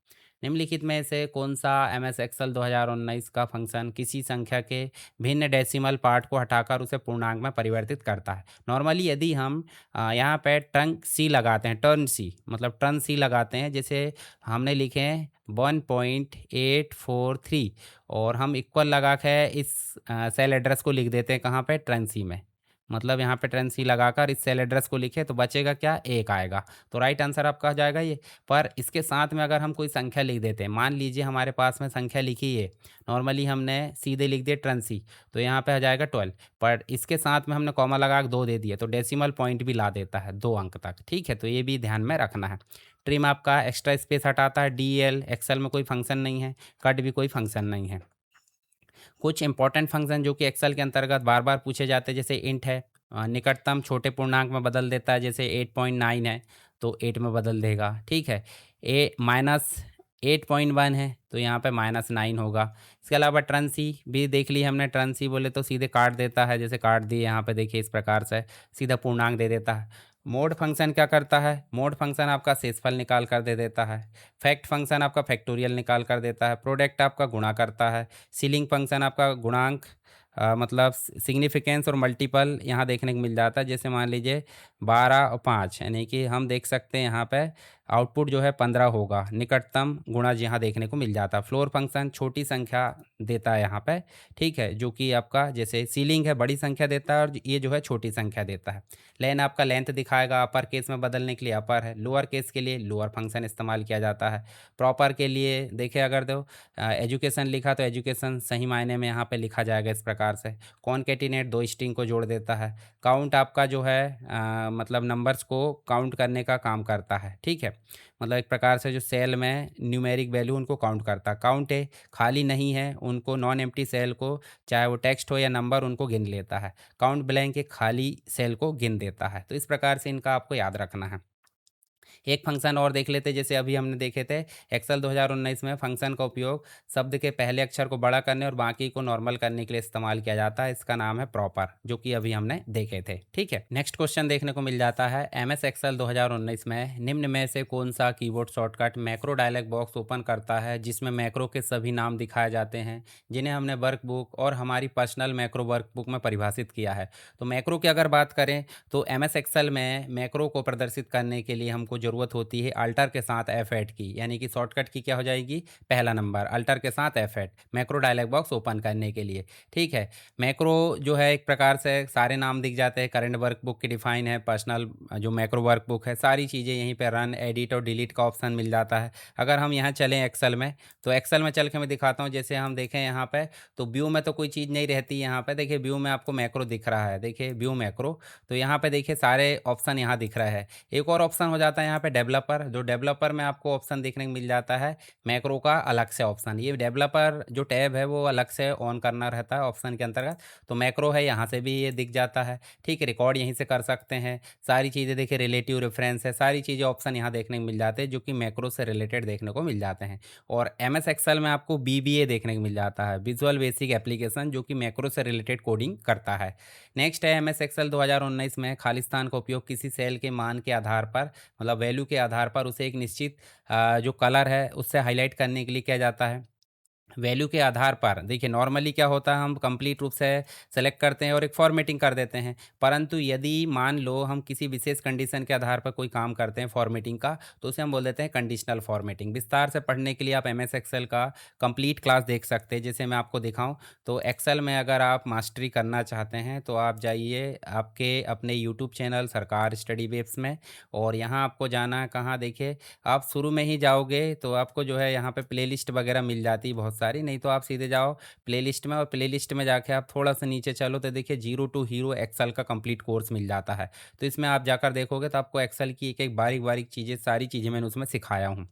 निम्नलिखित में से कौन सा एमएस एक्सेल 2019 का फंक्शन किसी संख्या के भिन्न डेसिमल पार्ट को हटाकर उसे पूर्णांक में परिवर्तित करता है? नॉर्मली यदि हम यहाँ पे टर्न सी मतलब टर्न सी लगाते हैं, जैसे हमने लिखे हैं 1.843 और हम इक्वल लगा के इस सेल एड्रेस को लिख देते हैं कहाँ पे, टर्न सी में। मतलब यहाँ पे टर्न सी लगाकर इस सेल एड्रेस को लिखे तो बचेगा क्या, 1 आएगा। तो राइट आंसर आपका आ जाएगा ये। पर इसके साथ में अगर हम कोई संख्या लिख देते हैं, मान लीजिए हमारे पास में संख्या लिखी है, नॉर्मली हमने सीधे लिख दिया टर्न सी, तो यहाँ पे आ जाएगा 12। पर इसके साथ में हमने कॉमा लगा के 2 दे दिया तो डेसिमल पॉइंट भी ला देता है 2 अंक तक। ठीक है, तो ये भी ध्यान में रखना है। ट्रिम आपका एक्स्ट्रा स्पेस हटाता है, डीएल एक्सेल में कोई फंक्शन नहीं है, कट भी कोई फंक्शन नहीं है। कुछ इंपॉर्टेंट फंक्शन जो कि एक्सेल के अंतर्गत बार बार पूछे जाते हैं, जैसे इंट है, निकटतम छोटे पूर्णांक में बदल देता है, जैसे 8.9 है तो 8 में बदल देगा। ठीक है, ए माइनस 8.1 है तो यहाँ पे -9 होगा। इसके अलावा टर्न सी भी देख ली हमने, टर्न सी बोले तो सीधे काट देता है, जैसे काट दिए यहाँ पे देखिए इस प्रकार से सीधा पूर्णांक दे देता है। मोड फंक्शन क्या करता है, मोड फंक्शन आपका शेषफल निकाल कर दे देता है। फैक्ट फंक्शन आपका फैक्टोरियल निकाल कर देता है। प्रोडक्ट आपका गुणा करता है। सीलिंग फंक्शन आपका गुणांक मतलब सिग्निफिकेंस और मल्टीपल यहाँ देखने को मिल जाता है, जैसे मान लीजिए 12 और 5, यानी कि हम देख सकते हैं यहाँ पे आउटपुट जो है 15 होगा। निकटतम गुणा यहाँ देखने को मिल जाता है। फ्लोर फंक्शन छोटी संख्या देता है यहाँ पे, ठीक है, जो कि आपका जैसे सीलिंग है बड़ी संख्या देता है और ये जो है छोटी संख्या देता है। लेन आपका लेंथ दिखाएगा, अपर केस में बदलने के लिए अपर है, लोअर केस के लिए लोअर फंक्शन इस्तेमाल किया जाता है। प्रॉपर के लिए देखिए अगर दो एजुकेशन लिखा तो एजुकेशन सही मायने में यहाँ पे लिखा जाएगा इस प्रकार से। कॉन्केटिनेट 2 स्ट्रिंग को जोड़ देता है। काउंट आपका जो है मतलब नंबर्स को काउंट करने का काम करता है। ठीक है, मतलब एक प्रकार से जो सेल में न्यूमेरिक वैल्यू उनको काउंट करता है। काउंट है खाली नहीं है, उनको नॉन एम्प्टी सेल को चाहे वो टेक्स्ट हो या नंबर उनको गिन लेता है। काउंट ब्लैंक एक खाली सेल को गिन देता है। तो इस प्रकार से इनका आपको याद रखना है। एक फंक्शन और देख लेते, जैसे अभी हमने देखे थे एक्सेल 2019 में फंक्शन का उपयोग शब्द के पहले अक्षर को बड़ा करने और बाकी को नॉर्मल करने के लिए इस्तेमाल किया जाता है। इसका नाम है प्रॉपर, जो कि अभी हमने देखे थे। ठीक है, नेक्स्ट क्वेश्चन देखने को मिल जाता है एमएस एक्सेल 2019 में निम्न में से कौन सा keyboard shortcut macro dialog box open करता है जिसमें मैक्रो के सभी नाम दिखाए जाते हैं जिन्हें हमने वर्कबुक और हमारी पर्सनल मैक्रो वर्कबुक में परिभाषित किया है। तो मैक्रो की अगर बात करें तो एमएस एक्सेल में मैक्रो को प्रदर्शित करने के लिए हमको ज़रूरत होती है अल्टर के साथ F8 की, यानी कि शॉर्टकट की क्या हो जाएगी, पहला नंबर अल्टर के साथ F8 macro dialog box open करने के लिए। ठीक है, मैक्रो जो है एक प्रकार से सारे नाम दिख जाते हैं, करंट वर्कबुक की डिफाइन है, पर्सनल जो मैक्रो वर्कबुक है, सारी चीज़ें यहीं पे रन एडिट और डिलीट का ऑप्शन मिल जाता है। अगर हम यहाँ चलें एक्सेल में तो एक्सेल में चल के मैं दिखाता हूँ। जैसे हम देखें यहाँ पे तो व्यू में तो कोई चीज़ नहीं रहती, यहाँ पे देखिए व्यू में आपको मैक्रो दिख रहा है, देखिए व्यू मैक्रो, तो यहाँ पे देखिए सारे ऑप्शन यहाँ दिख रहा है। एक और ऑप्शन हो जाता है यहाँ पे डेवलपर, जो डेवलपर में आपको ऑप्शन देखने को मिल जाता है मैक्रो का अलग से ऑप्शन। ये डेवलपर जो टैब है वो अलग से ऑन करना रहता है ऑप्शन के अंतर्गत। तो मैक्रो है यहाँ से भी ये दिख जाता है। ठीक है, रिकॉर्ड यहीं से कर सकते हैं, सारी चीज़ें देखिए रिलेटिव रेफरेंस है, सारी चीज़ें ऑप्शन यहाँ देखने को मिल जाते हैं जो कि मैक्रो से रिलेटेड देखने को मिल जाते हैं। और एमएस एक्सेल में आपको बीबीए देखने को मिल जाता है, विजुअल बेसिक एप्लीकेशन, जो कि मैक्रो से रिलेटेड कोडिंग करता है। नेक्स्ट है एमएस एक्सेल 2019 में खालिस्तान का उपयोग किसी सेल के मान के आधार पर मतलब वैल्यू के आधार पर उसे एक निश्चित जो कलर है उससे हाईलाइट करने के लिए किया जाता है। वैल्यू के आधार पर देखिए नॉर्मली क्या होता है, हम कंप्लीट रूप से सेलेक्ट करते हैं और एक फॉर्मेटिंग कर देते हैं। परंतु यदि मान लो हम किसी विशेष कंडीशन के आधार पर कोई काम करते हैं फॉर्मेटिंग का, तो उसे हम बोल देते हैं कंडीशनल फॉर्मेटिंग। विस्तार से पढ़ने के लिए आप एम एस एक्सेल का कंप्लीट क्लास देख सकते हैं। जैसे मैं आपको दिखाऊं तो एक्सेल में अगर आप मास्टरी करना चाहते हैं तो आप जाइए आपके अपने यूट्यूब चैनल सरकार स्टडी वेब्स में, और यहाँ आपको जाना है कहाँ, देखिए आप शुरू में ही जाओगे तो आपको जो है यहाँ पे प्लेलिस्ट वगैरह मिल जाती है बहुत सारी, नहीं तो आप सीधे जाओ प्लेलिस्ट में और प्लेलिस्ट में जाके आप थोड़ा सा नीचे चलो तो देखिए जीरो टू हीरो एक्सेल का कंप्लीट कोर्स मिल जाता है। तो इसमें आप जाकर देखोगे तो आपको एक्सेल की एक एक बारीक बारीक चीज़ें सारी चीज़ें मैंने उसमें सिखाया हूँ।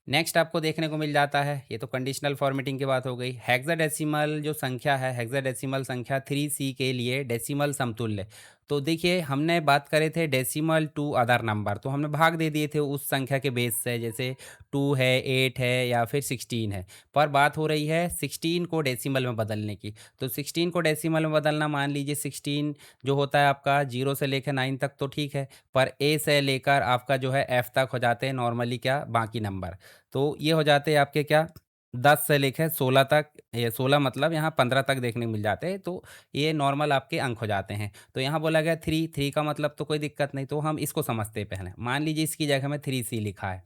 नेक्स्ट आपको देखने को मिल जाता है, ये तो कंडीशनल फॉर्मेटिंग की बात हो गई। हेक्साडेसिमल जो संख्या है, हेक्साडेसिमल संख्या 3C के लिए डेसिमल समतुल्य। तो देखिए हमने बात करे थे डेसिमल टू अदर नंबर, तो हमने भाग दे दिए थे उस संख्या के बेस से, जैसे 2 है, 8 है या फिर 16 है। पर बात हो रही है 16 को डेसिमल में बदलने की। तो 16 को डेसिमल में बदलना, मान लीजिए 16 जो होता है आपका 0 से लेकर 9 तक तो ठीक है, पर ए से लेकर आपका जो है एफ तक हो जाते हैं नॉर्मली क्या बाकी नंबर। तो ये हो जाते हैं आपके क्या 10 से लेकर 16 तक, ये 16 मतलब यहाँ 15 तक देखने को मिल जाते हैं। तो ये नॉर्मल आपके अंक हो जाते हैं। तो यहाँ बोला गया 3, 3 का मतलब तो कोई दिक्कत नहीं, तो हम इसको समझते हैं पहले। मान लीजिए इसकी जगह में 3C लिखा है,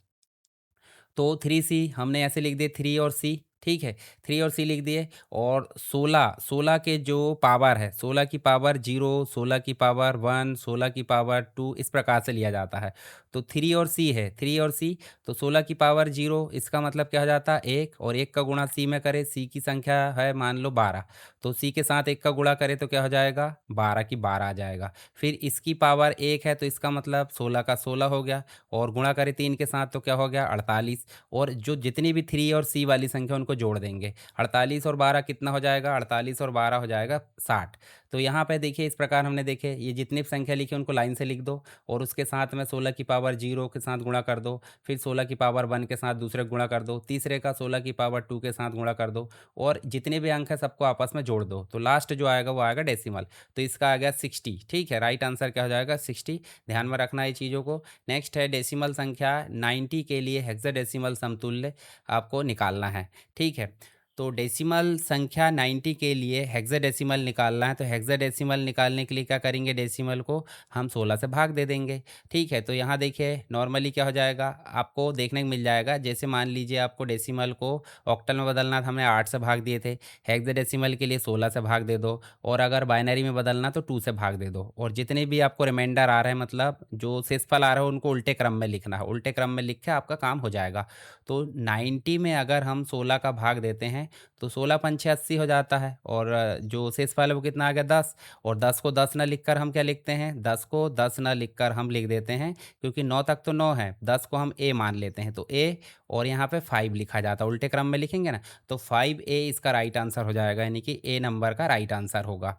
तो 3C हमने ऐसे लिख दिए, 3 और C, ठीक है। 3 और C लिख दिए, और 16 के जो पावर है, 16 की पावर 0, 16 की पावर 1, 16 की पावर 2, इस प्रकार से लिया जाता है। तो 3 और C है, 3 और C, तो 16 की पावर 0, इसका मतलब क्या हो जाता है 1, और 1 का गुणा C में करें, C की संख्या है मान लो 12, तो C के साथ 1 का गुणा करें तो क्या हो जाएगा 12 की 12 आ जाएगा। फिर इसकी पावर 1 है, तो इसका मतलब 16 का 16 हो गया, और गुणा करें 3 के साथ तो क्या हो गया 48। और जो जितनी भी 3 और C वाली संख्या उनको जोड़ देंगे, 48 और 12 कितना हो जाएगा, 48 और 12 हो जाएगा 60। तो यहाँ पे देखिए इस प्रकार हमने देखे, ये जितनी भी संख्या लिखी उनको लाइन से लिख दो, और उसके साथ में 16 की पावर 0 के साथ गुणा कर दो, फिर 16 की पावर 1 के साथ दूसरे को गुणा कर दो, तीसरे का 16 की पावर 2 के साथ गुणा कर दो, और जितने भी अंक है सबको आपस में जोड़ दो, तो लास्ट जो आएगा वो आएगा डेसिमल। तो इसका आ गया 60, ठीक है। राइट आंसर क्या हो जाएगा 60, ध्यान में रखना है चीज़ों को। नेक्स्ट है डेसिमल संख्या 90 के लिए हेक्साडेसिमल समतुल्य आपको निकालना है, ठीक है। तो डेसिमल संख्या 90 के लिए हेक्साडेसिमल निकालना है, तो हेक्साडेसिमल निकालने के लिए क्या करेंगे, डेसिमल को हम 16 से भाग दे देंगे, ठीक है। तो यहाँ देखिए नॉर्मली क्या हो जाएगा, आपको देखने को मिल जाएगा, जैसे मान लीजिए आपको डेसिमल को ऑक्टल में बदलना था, हमने 8 से भाग दिए थे, हेक्साडेसिमल के लिए 16 से भाग दे दो, और अगर बाइनरी में बदलना तो 2 से भाग दे दो, और जितने भी आपको रिमाइंडर आ रहे हैं, मतलब जो शेषफल आ रहा है उनको उल्टे क्रम में लिखना है, उल्टे क्रम में लिख के आपका काम हो जाएगा। तो 90 में अगर हम 16 का भाग देते हैं तो 16 पंचे 80 हो जाता है, और जो शेषफल है वो कितना आ गया 10, और 10 को 10 ना लिखकर हम क्या लिखते हैं, 10 को 10 ना लिखकर हम लिख देते हैं, क्योंकि 9 तक तो 9 है, 10 को हम ए मान लेते हैं, तो ए, और यहाँ पे 5 लिखा जाता है, उल्टे क्रम में लिखेंगे ना, तो 5A इसका राइट आंसर हो जाएगा, यानी कि ए नंबर का राइट आंसर होगा।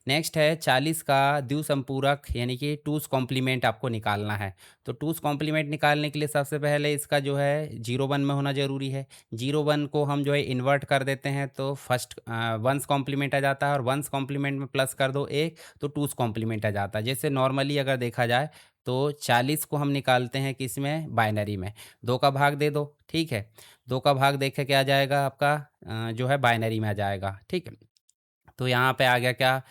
नेक्स्ट है 40 का द्विसंपूरक यानी कि टूस कॉम्प्लीमेंट आपको निकालना है। तो टूस कॉम्प्लीमेंट निकालने के लिए सबसे पहले इसका जो है 0 1 में होना ज़रूरी है। 0 1 को हम जो है इन्वर्ट कर देते हैं, तो फर्स्ट वंस कॉम्प्लीमेंट आ जाता है, और वंस कॉम्प्लीमेंट में प्लस कर दो 1, तो टूस कॉम्प्लीमेंट आ जाता है। जैसे नॉर्मली अगर देखा जाए तो 40 को हम निकालते हैं किस में, बाइनरी में, 2 का भाग दे दो, ठीक है। 2 का भाग देखे क्या आ जाएगा आपका जो है बाइनरी में आ जाएगा, ठीक है। तो यहाँ पे आ गया क्या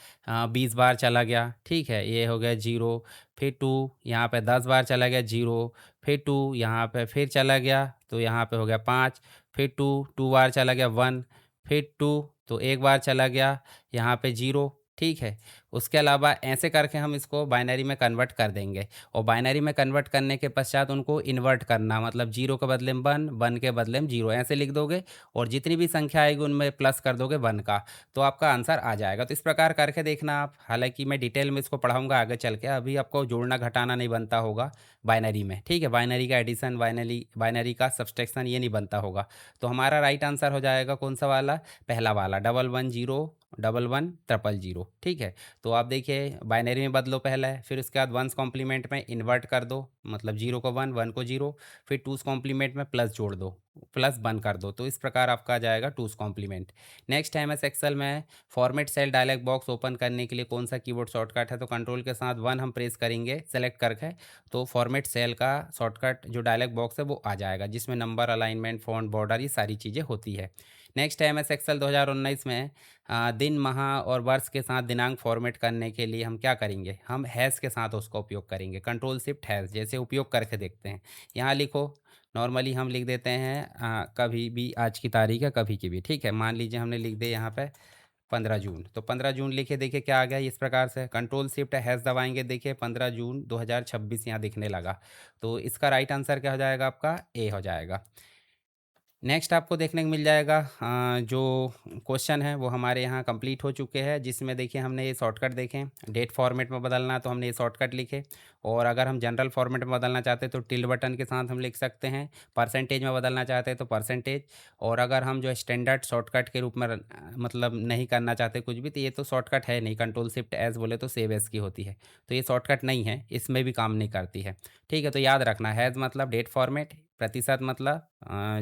20 बार चला गया, ठीक है, ये हो गया 0, फिर 2, यहाँ पे 10 बार चला गया 0, फिर 2 यहाँ पे फिर चला गया, तो यहाँ पे हो गया 5, फिर 2 2 बार चला गया 1, फिर 2, तो एक बार चला गया यहाँ पे 0, ठीक है। उसके अलावा ऐसे करके हम इसको बाइनरी में कन्वर्ट कर देंगे, और बाइनरी में कन्वर्ट करने के पश्चात उनको इन्वर्ट करना, मतलब 0 के बदले में 1, 1 के बदले में 0 ऐसे लिख दोगे, और जितनी भी संख्या आएगी उनमें प्लस कर दोगे 1 का, तो आपका आंसर आ जाएगा। तो इस प्रकार करके देखना आप, हालांकि मैं डिटेल में इसको पढ़ाऊंगा आगे चल के, अभी आपको जोड़ना घटाना नहीं बनता होगा बाइनरी में, ठीक है। बाइनरी का एडिशन, बाइनरी का सब्सट्रैक्शन ये नहीं बनता होगा। तो हमारा राइट आंसर हो जाएगा कौन सा वाला, पहला वाला, 11101100, ठीक है। तो आप देखिए बाइनरी में बदलो पहले, फिर उसके बाद वंस कॉम्प्लीमेंट में इन्वर्ट कर दो, मतलब 0 को 1, 1 को 0, फिर टूस कॉम्प्लीमेंट में प्लस जोड़ दो, प्लस 1 कर दो, तो इस प्रकार आपका आ जाएगा टूस कॉम्प्लीमेंट। नेक्स्ट है MS एक्सेल में format cell dialog box open करने के लिए कौन सा कीबोर्ड शॉर्टकट है, तो कंट्रोल के साथ 1 हम प्रेस करेंगे सेलेक्ट करके, तो फॉर्मेट सेल का शॉर्टकट जो डायलॉग बॉक्स है वो आ जाएगा, जिसमें नंबर, अलाइनमेंट, फॉन्ट, बॉर्डर, ये सारी चीज़ें होती है। नेक्स्ट है MS एक्सेल 2019 में दिन, माह और वर्ष के साथ दिनांक फॉर्मेट करने के लिए हम क्या करेंगे, हम हैश के साथ उसका उपयोग करेंगे, कंट्रोल शिफ्ट हैश, जैसे उपयोग करके देखते हैं। यहाँ लिखो, नॉर्मली हम लिख देते हैं कभी भी आज की तारीख है, कभी की भी, ठीक है। मान लीजिए हमने लिख दिया यहाँ पे 15 जून, तो 15 जून लिखे, देखिए क्या आ गया इस प्रकार से, कंट्रोल शिफ्ट हैश दबाएंगे, देखिए 15 जून 2026 यहाँ दिखने लगा। तो इसका राइट आंसर क्या हो जाएगा आपका, ए हो जाएगा। नेक्स्ट आपको देखने को मिल जाएगा जो क्वेश्चन है वो हमारे यहाँ कंप्लीट हो चुके हैं, जिसमें देखिए हमने ये शॉर्टकट देखें। डेट फॉर्मेट में बदलना है तो हमने ये शॉर्टकट लिखे, और अगर हम जनरल फॉर्मेट में बदलना चाहते हैं तो टिल्ड बटन के साथ हम लिख सकते हैं। परसेंटेज में बदलना चाहते हैं तो परसेंटेज। और अगर हम जो है स्टैंडर्ड शॉर्टकट के रूप में मतलब नहीं करना चाहते कुछ भी, तो ये तो शॉर्टकट है नहीं। कंट्रोल शिफ्ट एस बोले तो सेव एस की होती है, तो ये शॉर्टकट नहीं है, इसमें भी काम नहीं करती है। ठीक है, तो याद रखना, हैज़ मतलब डेट फॉर्मेट, प्रतिशत मतलब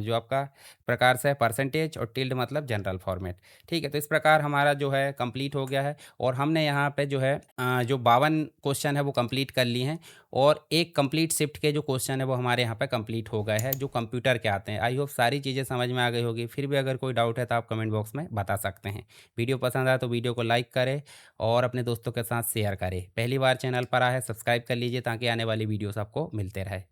जो आपका प्रकार से है परसेंटेज, और टिल्ड मतलब जनरल फॉर्मेट। ठीक है, तो इस प्रकार हमारा जो है कंप्लीट हो गया है, और हमने यहाँ पे जो है जो 52 क्वेश्चन है वो कंप्लीट कर लिए हैं, और एक कंप्लीट शिफ्ट के जो क्वेश्चन है वो हमारे यहाँ पे कंप्लीट हो गए हैं जो कंप्यूटर के आते हैं। आई होप सारी चीज़ें समझ में आ गई होगी। फिर भी अगर कोई डाउट है तो आप कमेंट बॉक्स में बता सकते हैं। वीडियो पसंद आया तो वीडियो को लाइक करें और अपने दोस्तों के साथ शेयर करें। पहली बार चैनल पर आए हैं, सब्सक्राइब कर लीजिए ताकि आने वाली वीडियोस आपको मिलते रहे।